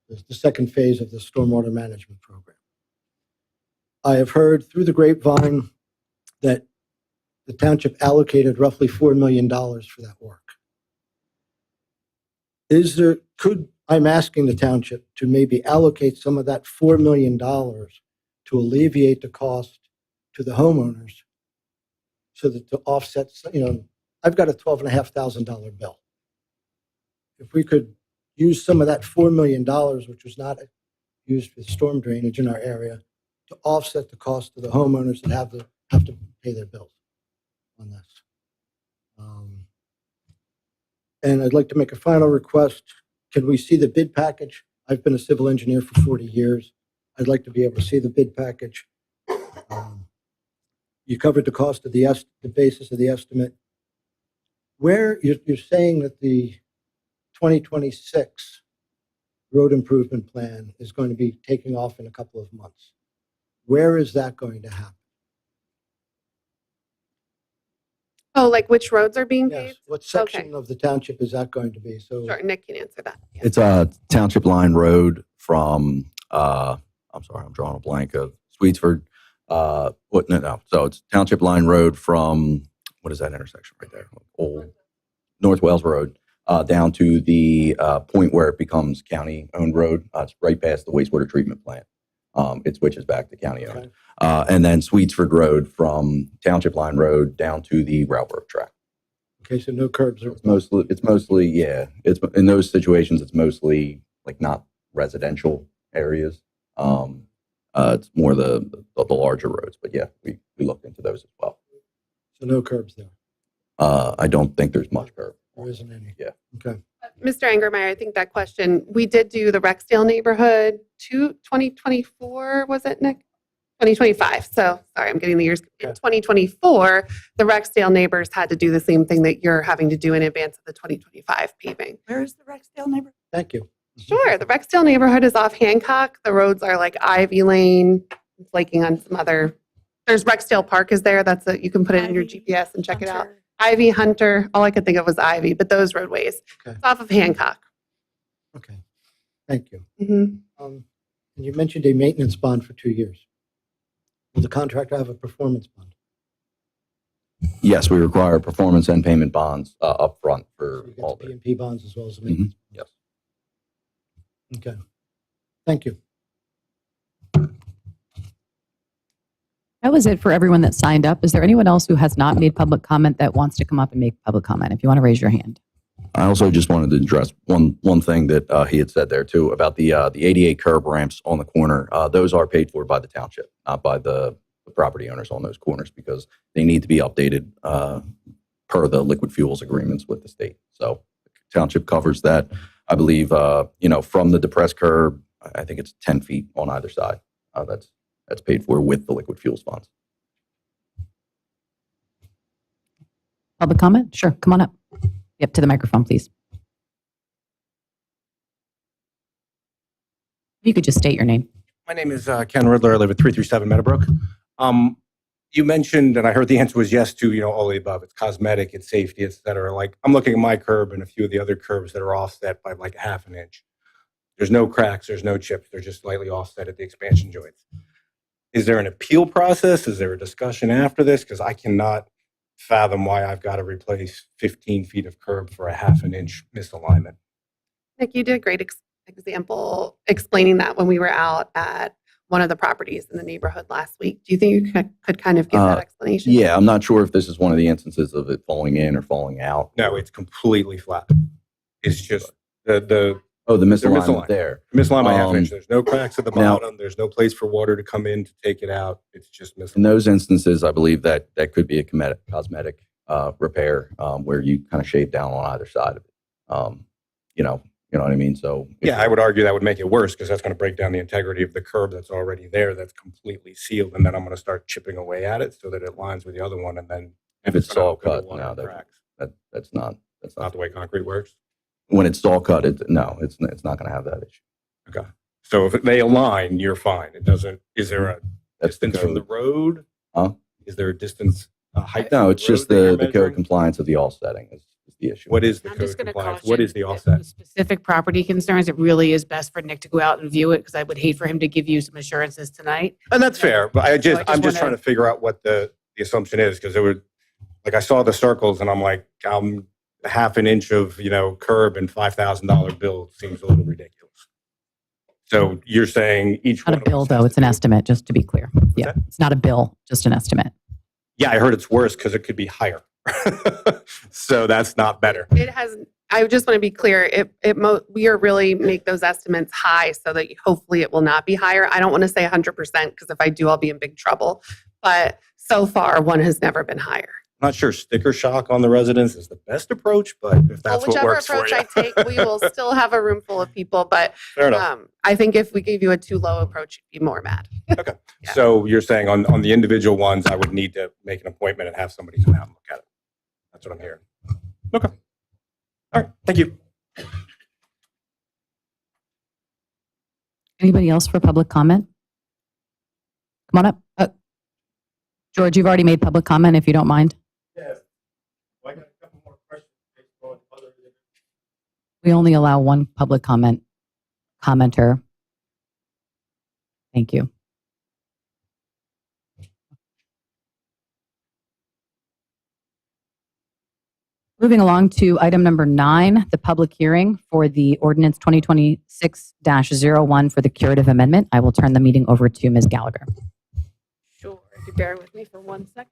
It's the second phase of the stormwater management program. I have heard through the grapevine that the township allocated roughly $4 million for that work. I'm asking the township to maybe allocate some of that $4 million to alleviate the cost to the homeowners so that to offset, I've got a $12,500 bill. If we could use some of that $4 million, which was not used for storm drainage in our area, to offset the cost to the homeowners that have to pay their bills on this. And I'd like to make a final request. Can we see the bid package? I've been a civil engineer for 40 years. I'd like to be able to see the bid package. You covered the cost of the basis of the estimate. Where you're saying that the 2026 road improvement plan is going to be taking off in a couple of months. Where is that going to happen? Oh, like which roads are being Yes. paved? What section of the township is that going to be? So Sure, Nick can answer that. Yeah. It's a Township Line Road from, I'm sorry, I'm drawing a blank of Sweetsford. So it's Township Line Road from, what is that intersection right there? Old North Wales Road, down to the point where it becomes county-owned road. It's right past the wastewater treatment plant. It switches back to county-owned. Okay. And then Sweetsford Road from Township Line Road down to the railroad track. Okay, so no curbs. It's mostly, yeah. It's in those situations, it's mostly like not residential areas. It's more the larger roads, but yeah, we looked into those as well. So no curbs there. I don't think there's much curb. There isn't any. Yeah. Okay. Mr. Angermeyer, I think that question, we did do the Rexdale neighborhood 2024, was it, Nick? 2025. So sorry, I'm getting the years. In 2024, the Rexdale neighbors had to do the same thing that you're having to do in advance of the 2025 paving. Where is the Rexdale neighborhood? Thank you. Sure. The Rexdale neighborhood is off Hancock. The roads are like Ivy Lane, flaking on some other. There's Rexdale Park is there. You can put it in your Ivy, GPS and check it out. Hunter. Ivy, Hunter. All I could think of was Ivy, but those roadways. Okay. It's off of Hancock. Okay. Thank you. Mhm. And you mentioned a maintenance bond for 2 years. Will the contractor have a performance bond? Yes, we require performance and payment bonds up front for So you all get the the. P&P bonds as well as the maintenance. Yes. Okay. Thank you. That was it for everyone that signed up. Is there anyone else who has not made public comment that wants to come up and make public comment? If you want to raise your hand. I also just wanted to address one thing that he had said there too about the ADA curb ramps on the corner. Those are paid for by the township, not by the property owners on those corners, because they need to be updated per the liquid fuels agreements with the state. So the township covers that. I believe, from the depressed curb, I think it's 10 feet on either side. That's paid for with the liquid fuels funds. Public comment? Sure. Come on up. Yep, to the microphone, please. You could just state your name. My name is Ken Riddler. I live at 337 Meadowbrook. You mentioned, and I heard the answer was yes to, all the above. It's cosmetic, it's safety, et cetera. Like, I'm looking at my curb and a few of the other curbs that are offset by like half an inch. There's no cracks, there's no chips. They're just slightly offset at the expansion joints. Is there an appeal process? Is there a discussion after this? Because I cannot fathom why I've got to replace 15 feet of curb for a half an inch misalignment. Nick, you did a great example explaining that when we were out at one of the properties in the neighborhood last week. Do you think you could kind of give that explanation? Yeah, I'm not sure if this is one of the instances of it falling in or falling out. No, it's completely flat. It's just the Oh, the They're misalignment there. Misaligned by half inch. Um, There's no cracks at the now- bottom. There's no place for water to come in to take it out. It's just In misaligned. those instances, I believe that could be a cosmetic repair where you kind of shave down on either side of it. You know what I mean? So Yeah, I would argue that would make it worse because that's going to break down the integrity of the curb that's already there, that's completely sealed, and then I'm going to start chipping away at it so that it lines with the other one, and then if it's gonna saw open the cut, water no, and cracks. that's not Not the way concrete works. when it's saw cut. No, it's not going to have that issue. Okay. So if they align, you're fine. It doesn't. Is there a That's the distance from the code. road? Huh? Is there a distance, a height? No, from it's just road that you're the code measuring? compliance of the all setting is the issue. What is the I'm code just going to compliance? caution. What is the that offset? with specific property concerns, it really is best for Nick to go out and view it because I would hate for him to give you some assurances tonight. And that's fair, but I just I'm just wanna- trying to figure out what the assumption is because it would, like I saw the circles and I'm like, half an inch of, curb and $5,000 bill seems a little ridiculous. So you're saying each Not one a bill, of us has though. It's to an do- estimate, just to be clear. Yeah, that? it's not a bill, just an estimate. Yeah, I heard it's worse because it could be higher. So that's not better. It has, I just want to be clear, we are really make those estimates high so that hopefully it will not be higher. I don't want to say 100% because if I do, I'll be in big trouble. But so far, one has never been higher. I'm not sure sticker shock on the residents is the best approach, but if that's what Whichever works for approach you. I take, we will still have a room full of people. But Fair enough. I think if we gave you a too low approach, you'd be more mad. Okay. So you're saying on the individual ones, I would need to make an appointment and have somebody come out and look at it. That's what I'm hearing. Okay. All right. Thank you. Anybody else for public comment? Come on up. George, you've already made public comment, if you don't mind. Yes. Well, I got a couple more questions based on other. We only allow one public commenter. Thank you. Moving along to item number 9, the public hearing for the ordinance 2026-01 for the curative amendment. I will turn the meeting over to Ms. Gallagher. Sure. If you bear with me for 1 second.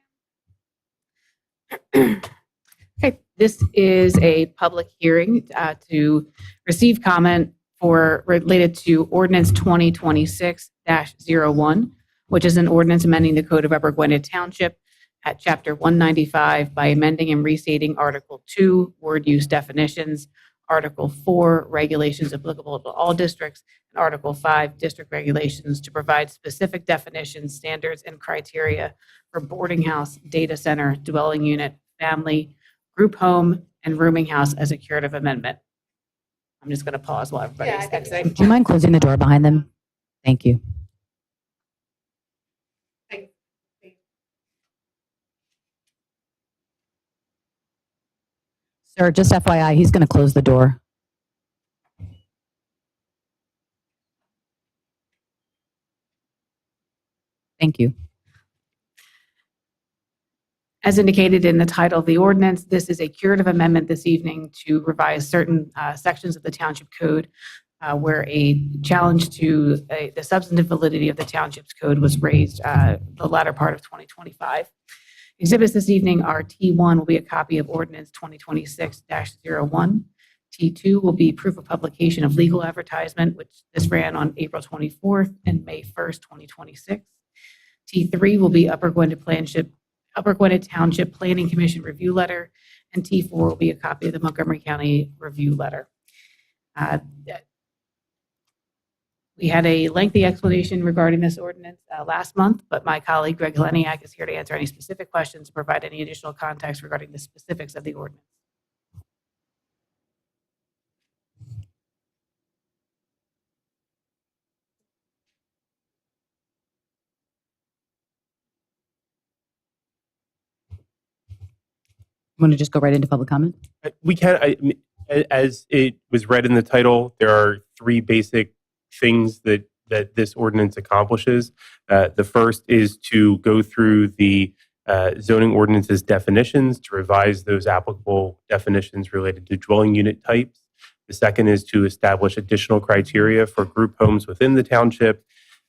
Okay, this is a public hearing to receive comment related to ordinance 2026-01, which is an ordinance amending the code of Upper Gwynedd Township at chapter 195 by amending and restating Article 2, word use definitions, Article 4, regulations applicable to all districts, and Article 5, district regulations to provide specific definitions, standards, and criteria for boarding house, data center, dwelling unit, family, group home, and rooming house as a curative amendment. I'm just going to pause while everybody's exiting. Do you mind closing the door behind them? Thank you. Sir, just FYI, he's going to close the door. Thank you. As indicated in the title of the ordinance, this is a curative amendment this evening to revise certain sections of the Township Code where a challenge to the substantive validity of the Township's code was raised the latter part of 2025. Exhibits this evening are T1 will be a copy of ordinance 2026-01. T2 will be proof of publication of legal advertisement, which this ran on April 24th and May 1st, 2026. T3 will be Upper Gwynedd Township Planning Commission review letter, and T4 will be a copy of the Montgomery County review letter. We had a lengthy explanation regarding this ordinance last month, but my colleague Greg Heleniak is here to answer any specific questions, provide any additional context regarding the specifics of the ordinance. Want to just go right into public comment? We can. As it was read in the title, there are 3 basic things that this ordinance accomplishes. The first is to go through the zoning ordinance's definitions to revise those applicable definitions related to dwelling unit types. The second is to establish additional criteria for group homes within the township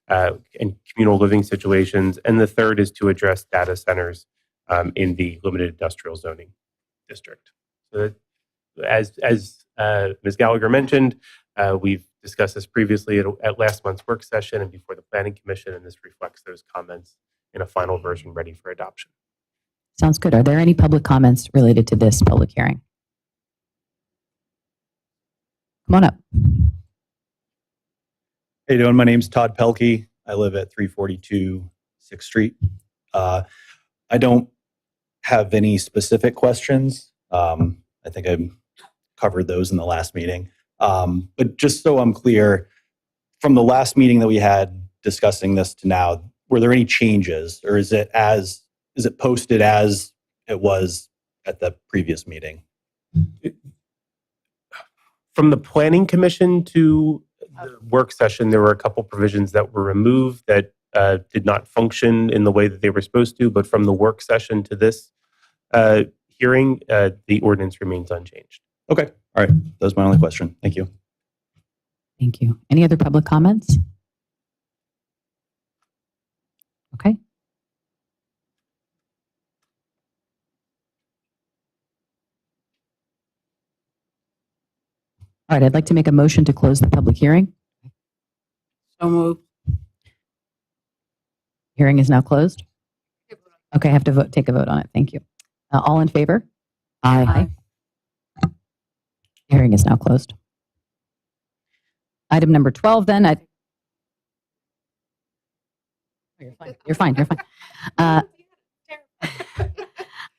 and communal living situations. And the third is to address data centers in the limited industrial zoning district. So as Ms. Gallagher mentioned, We've discussed this previously at last month's work session and before the Planning Commission, and this reflects those comments in a final version ready for adoption. Sounds good. Are there any public comments related to this public hearing? Come on up. How you doing? My name's Todd Pelkey. I live at 342 6th Street. I don't have any specific questions. I think I covered those in the last meeting. But just so I'm clear, from the last meeting that we had discussing this to now, were there any changes, or is it posted as it was at the previous meeting? From the Planning Commission to the work session, there were a couple provisions that were removed that did not function in the way that they were supposed to, but from the work session to this hearing, the ordinance remains unchanged. Okay. All right. That was my only question. Thank you. Thank you. Any other public comments? Okay. All right, I'd like to make a motion to close the public hearing. So moved. Hearing is now closed. Okay, I have to take a vote on it. Thank you. All in favor? Aye. Hearing is now closed. Item number 12 then. You're fine. You're fine. I'd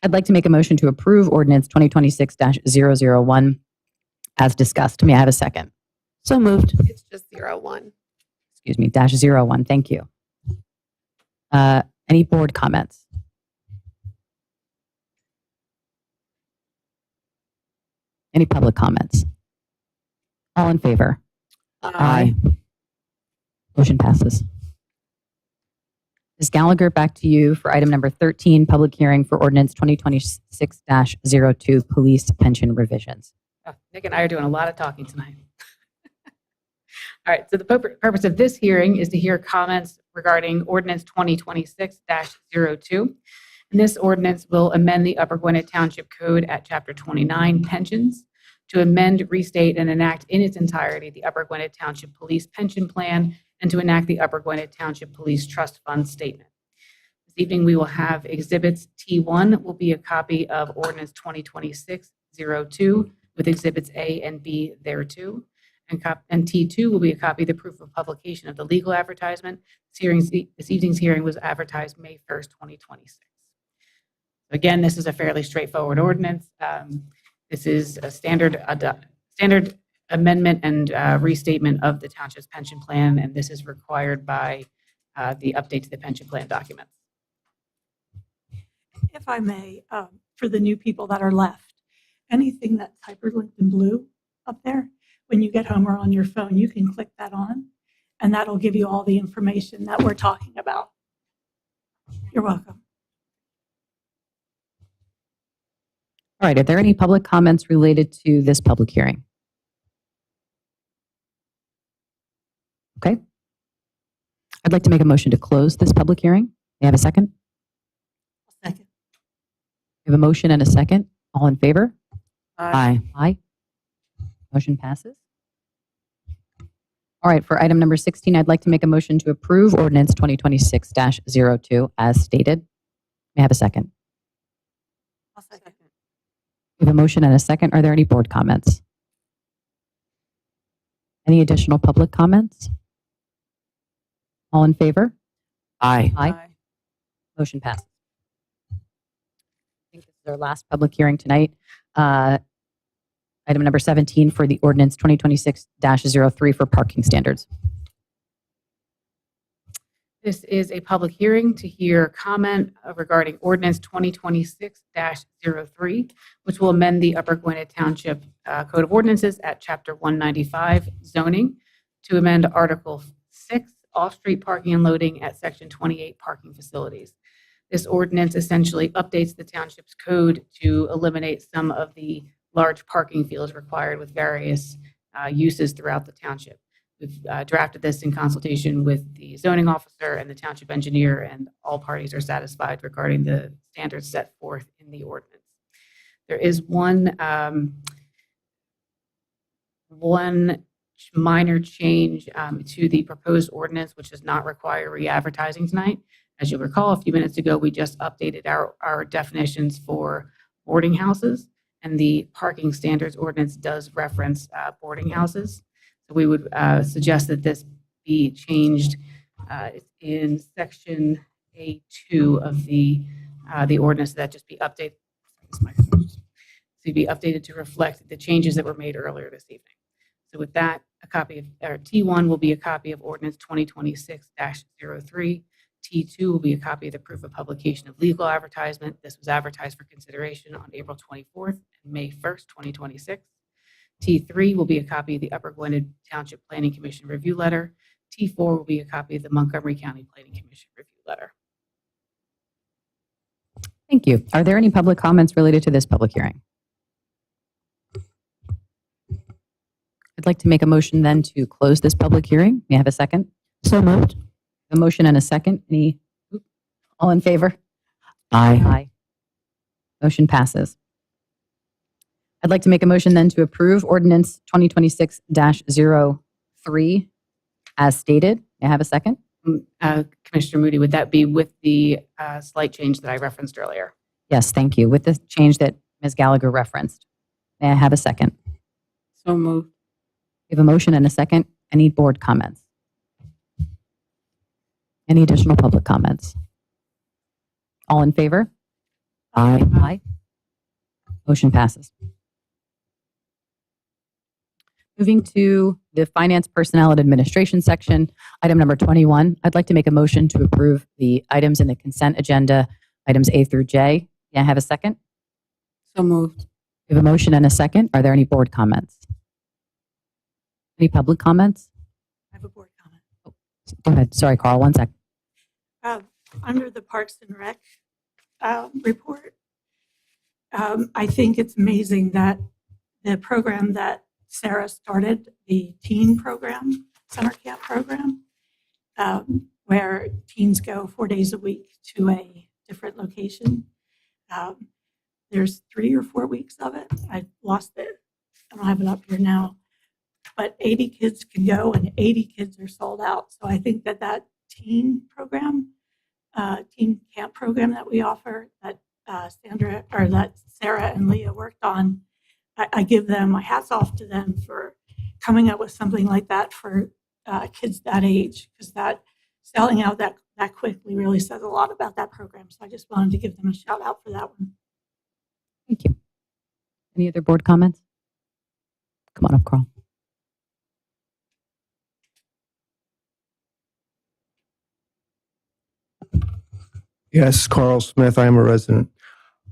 like to make a motion to approve ordinance 2026-001 as discussed. May I have a second? So moved. It's just 01. Excuse me, -01. Thank you. Any board comments? Any public comments? All in favor? Aye. Motion passes. Ms. Gallagher, back to you for item number 13, public hearing for ordinance 2026-02, police pension revisions. Oh, Nick and I are doing a lot of talking tonight. All right, so the purpose of this hearing is to hear comments regarding ordinance 2026-02. And this ordinance will amend the Upper Gwynedd Township Code at Chapter 29, Pensions, to amend, restate, and enact in its entirety the Upper Gwynedd Township Police Pension Plan and to enact the Upper Gwynedd Township Police Trust Fund Statement. This evening, we will have exhibits. T1 will be a copy of ordinance 2026-02 with exhibits A and B thereto. And T2 will be a copy of the proof of publication of the legal advertisement. This evening's hearing was advertised May 1st, 2026. Again, this is a fairly straightforward ordinance. This is a standard amendment and restatement of the township's pension plan, and this is required by the update to the pension plan documents. If I may, for the new people that are left, anything that's hyperlinked in blue up there, when you get home or on your phone, you can click that on, and that'll give you all the information that we're talking about. You're welcome. All right, are there any public comments related to this public hearing? Okay. I'd like to make a motion to close this public hearing. May I have a second? Second. We have a motion and a second. All in favor? Aye. Aye. Motion passes. All right, for item number 16, I'd like to make a motion to approve ordinance 2026-02 as stated. May I have a second? I'll second. We have a motion and a second. Are there any board comments? Any additional public comments? All in favor? Aye. Aye. Motion passes. I think this is our last public hearing tonight. Item number 17 for the ordinance 2026-03 for parking standards. This is a public hearing to hear comment regarding ordinance 2026-03, which will amend the Upper Gwynedd Township Code of Ordinances at Chapter 195, zoning, to amend Article 6, off-street parking and loading at Section 28, parking facilities. This ordinance essentially updates the township's code to eliminate some of the large parking fields required with various uses throughout the township. We've drafted this in consultation with the zoning officer and the township engineer, and all parties are satisfied regarding the standards set forth in the ordinance. There is one minor change to the proposed ordinance, which does not require re-advertising tonight. As you'll recall, a few minutes ago, we just updated our definitions for boarding houses, and the parking standards ordinance does reference boarding houses. So we would suggest that this be changed in section A2 of the ordinance, that just be updated. To be updated to reflect the changes that were made earlier this evening. So with that, a copy of, or T1 will be a copy of ordinance 2026-03. T2 will be a copy of the proof of publication of legal advertisement. This was advertised for consideration on April 24th and May 1st, 2026. T3 will be a copy of the Upper Gwynedd Township Planning Commission review letter. T4 will be a copy of the Montgomery County Planning Commission review letter. Thank you. Are there any public comments related to this public hearing? I'd like to make a motion then to close this public hearing. May I have a second? So moved. A motion and a second. All in favor? Aye. Motion passes. I'd like to make a motion then to approve ordinance 2026-03 as stated. May I have a second? Commissioner Moody, would that be with the slight change that I referenced earlier? Yes, thank you. With the change that Ms. Gallagher referenced. May I have a second? So moved. We have a motion and a second. Any board comments? Any additional public comments? All in favor? Aye. Motion passes. Moving to the Finance, Personnel, and Administration section, item number 21. I'd like to make a motion to approve the items in the consent agenda, items A through J. May I have a second? So moved. We have a motion and a second. Are there any board comments? Any public comments? I have a board comment. Go ahead. Sorry, Carl, one sec. Under the Parks and Rec report, I think it's amazing that the program that Sarah started, the teen program, summer camp program, where teens go 4 days a week to a different location. There's 3 or 4 weeks of it. I lost it. I don't have it up here now. But 80 kids can go and 80 kids are sold out. So I think that teen program, teen camp program that we offer, that that Sarah and Leah worked on, I give them my hats off to them for coming up with something like that for kids that age, because that selling out that quickly really says a lot about that program. So I just wanted to give them a shout out for that one. Thank you. Any other board comments? Come on up, Carl. Yes, Carl Smith. I am a resident.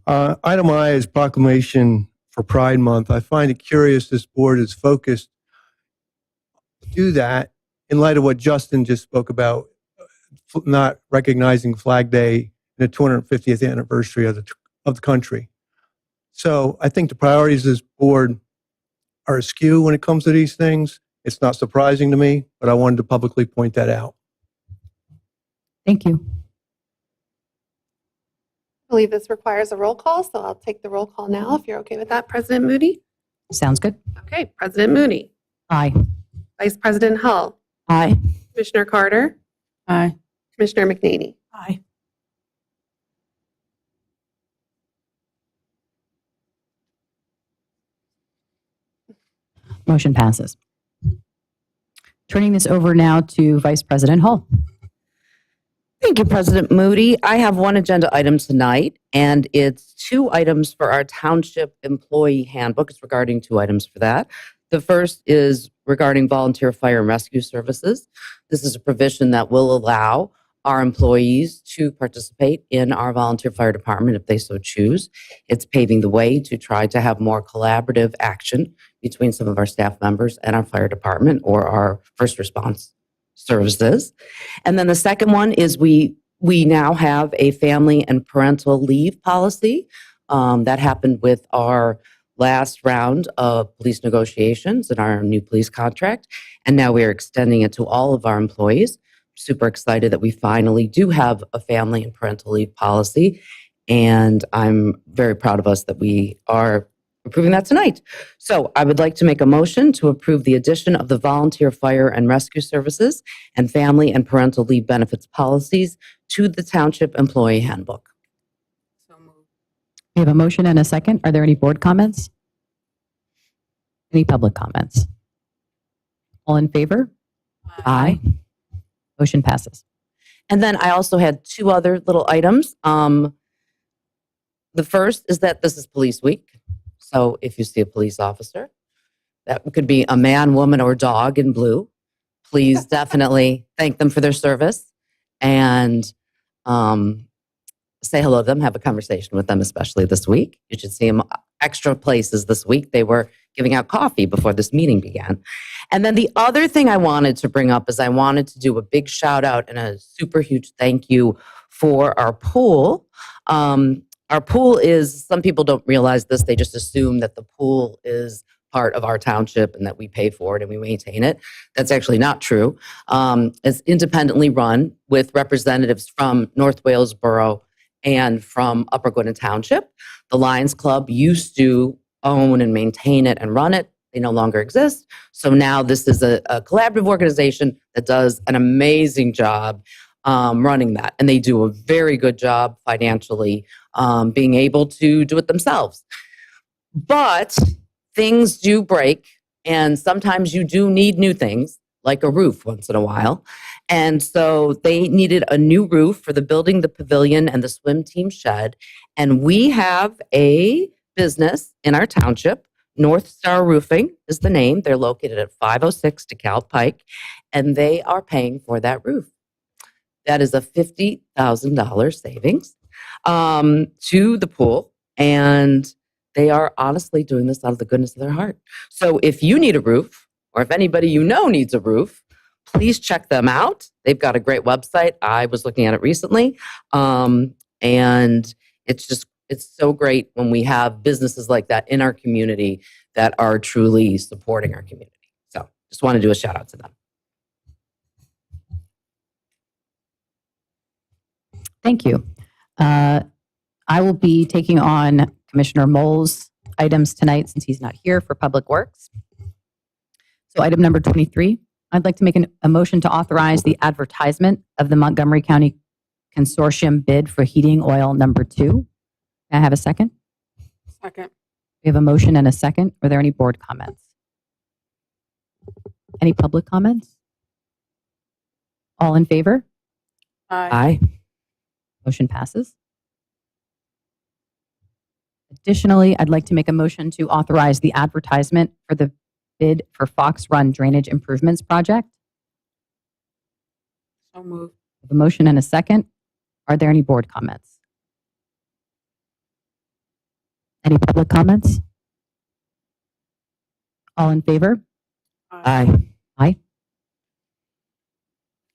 Item I is proclamation for Pride Month. I find it curious this board is focused to do that in light of what Justin just spoke about, not recognizing Flag Day and the 250th anniversary of the country. So I think the priorities of this board are askew when it comes to these things. It's not surprising to me, but I wanted to publicly point that out. Thank you. I believe this requires a roll call, so I'll take the roll call now if you're okay with that. President Moody? Sounds good. Okay, President Moody. Aye. Vice President Hull. Aye. Commissioner Carter. Aye. Commissioner McNaney. Aye. Motion passes. Turning this over now to Vice President Hull. Thank you, President Moody. I have one agenda item tonight, and it's 2 items for our township employee handbook. It's regarding 2 items for that. The first is regarding volunteer fire and rescue services. This is a provision that will allow our employees to participate in our volunteer fire department if they so choose. It's paving the way to try to have more collaborative action between some of our staff members and our fire department or our first response services. And then the second one is we now have a family and parental leave policy that happened with our last round of police negotiations and our new police contract. And now we are extending it to all of our employees. Super excited that we finally do have a family and parental leave policy. And I'm very proud of us that we are approving that tonight. So I would like to make a motion to approve the addition of the volunteer fire and rescue services and family and parental leave benefits policies to the Township Employee Handbook. We have a motion and a second. Are there any board comments? Any public comments? All in favor? Aye. Motion passes. And then I also had two other little items. The first is that this is Police Week. So if you see a police officer, that could be a man, woman, or dog in blue, please definitely thank them for their service and say hello to them, have a conversation with them, especially this week. You should see them extra places this week. They were giving out coffee before this meeting began. And then the other thing I wanted to bring up is I wanted to do a big shout out and a super huge thank you for our pool. Our pool is, some people don't realize this, they just assume that the pool is part of our township and that we pay for it and we maintain it. That's actually not true. It's independently run with representatives from North Wales Borough and from Upper Gwynedd Township. The Lions Club used to own and maintain it and run it. They no longer exist. So now this is a collaborative organization that does an amazing job running that. And they do a very good job financially, being able to do it themselves. But things do break, and sometimes you do need new things, like a roof once in a while. And so they needed a new roof for the building, the pavilion, and the swim team shed. And we have a business in our township. North Star Roofing is the name. They're located at 506 DeKalb Pike, and they are paying for that roof. That is a $50,000 savings to the pool, and they are honestly doing this out of the goodness of their heart. So if you need a roof, or if anybody you know needs a roof, please check them out. They've got a great website. I was looking at it recently, and it's so great when we have businesses like that in our community that are truly supporting our community. So just want to do a shout out to them. Thank you. I will be taking on Commissioner Moll's items tonight since he's not here for Public Works. So item number 23, I'd like to make a motion to authorize the advertisement of the Montgomery County Consortium bid for heating oil number 2. May I have a second? Second. We have a motion and a second. Are there any board comments? Any public comments? All in favor? Aye. Motion passes. Additionally, I'd like to make a motion to authorize the advertisement for the bid for Fox Run Drainage Improvements Project. So moved. We have a motion and a second. Are there any board comments? Any public comments? All in favor? Aye. Aye.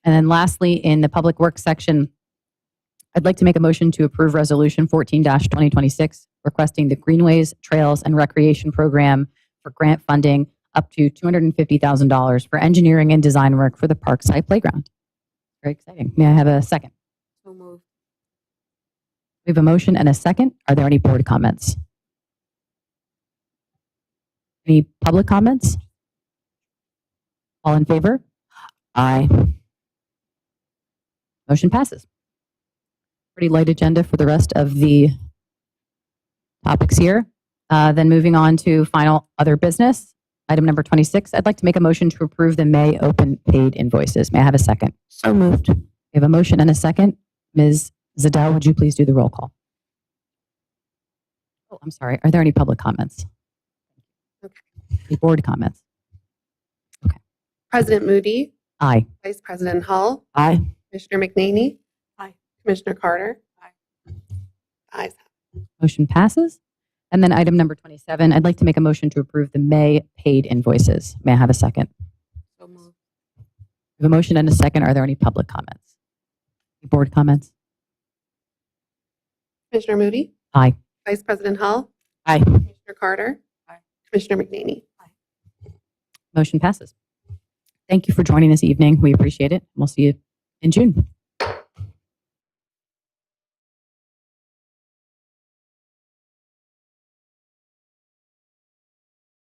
And then lastly, in the Public Works section, I'd like to make a motion to approve Resolution 14-2026, requesting the Greenways, Trails, and Recreation Program for grant funding up to $250,000 for engineering and design work for the Parkside Playground. Very exciting. May I have a second? So moved. We have a motion and a second. Are there any board comments? Any public comments? All in favor? Aye. Motion passes. Pretty light agenda for the rest of the topics here. Then moving on to final other business. Item number 26, I'd like to make a motion to approve the May open paid invoices. May I have a second? So moved. We have a motion and a second. Ms. Zadell, would you please do the roll call? Oh, I'm sorry. Are there any public comments? Any board comments? President Moody, Aye. Vice President Hull, Aye. Commissioner McNaney. Aye. Commissioner Carter. Aye. Ayes. Motion passes. And then item number 27, I'd like to make a motion to approve the May paid invoices. May I have a second? So moved. We have a motion and a second. Are there any public comments? Any board comments? Commissioner Moody, Aye. Vice President Hull, Aye. Commissioner Carter. Aye. Commissioner McNaney. Motion passes. Thank you for joining this evening. We appreciate it. We'll see you in June.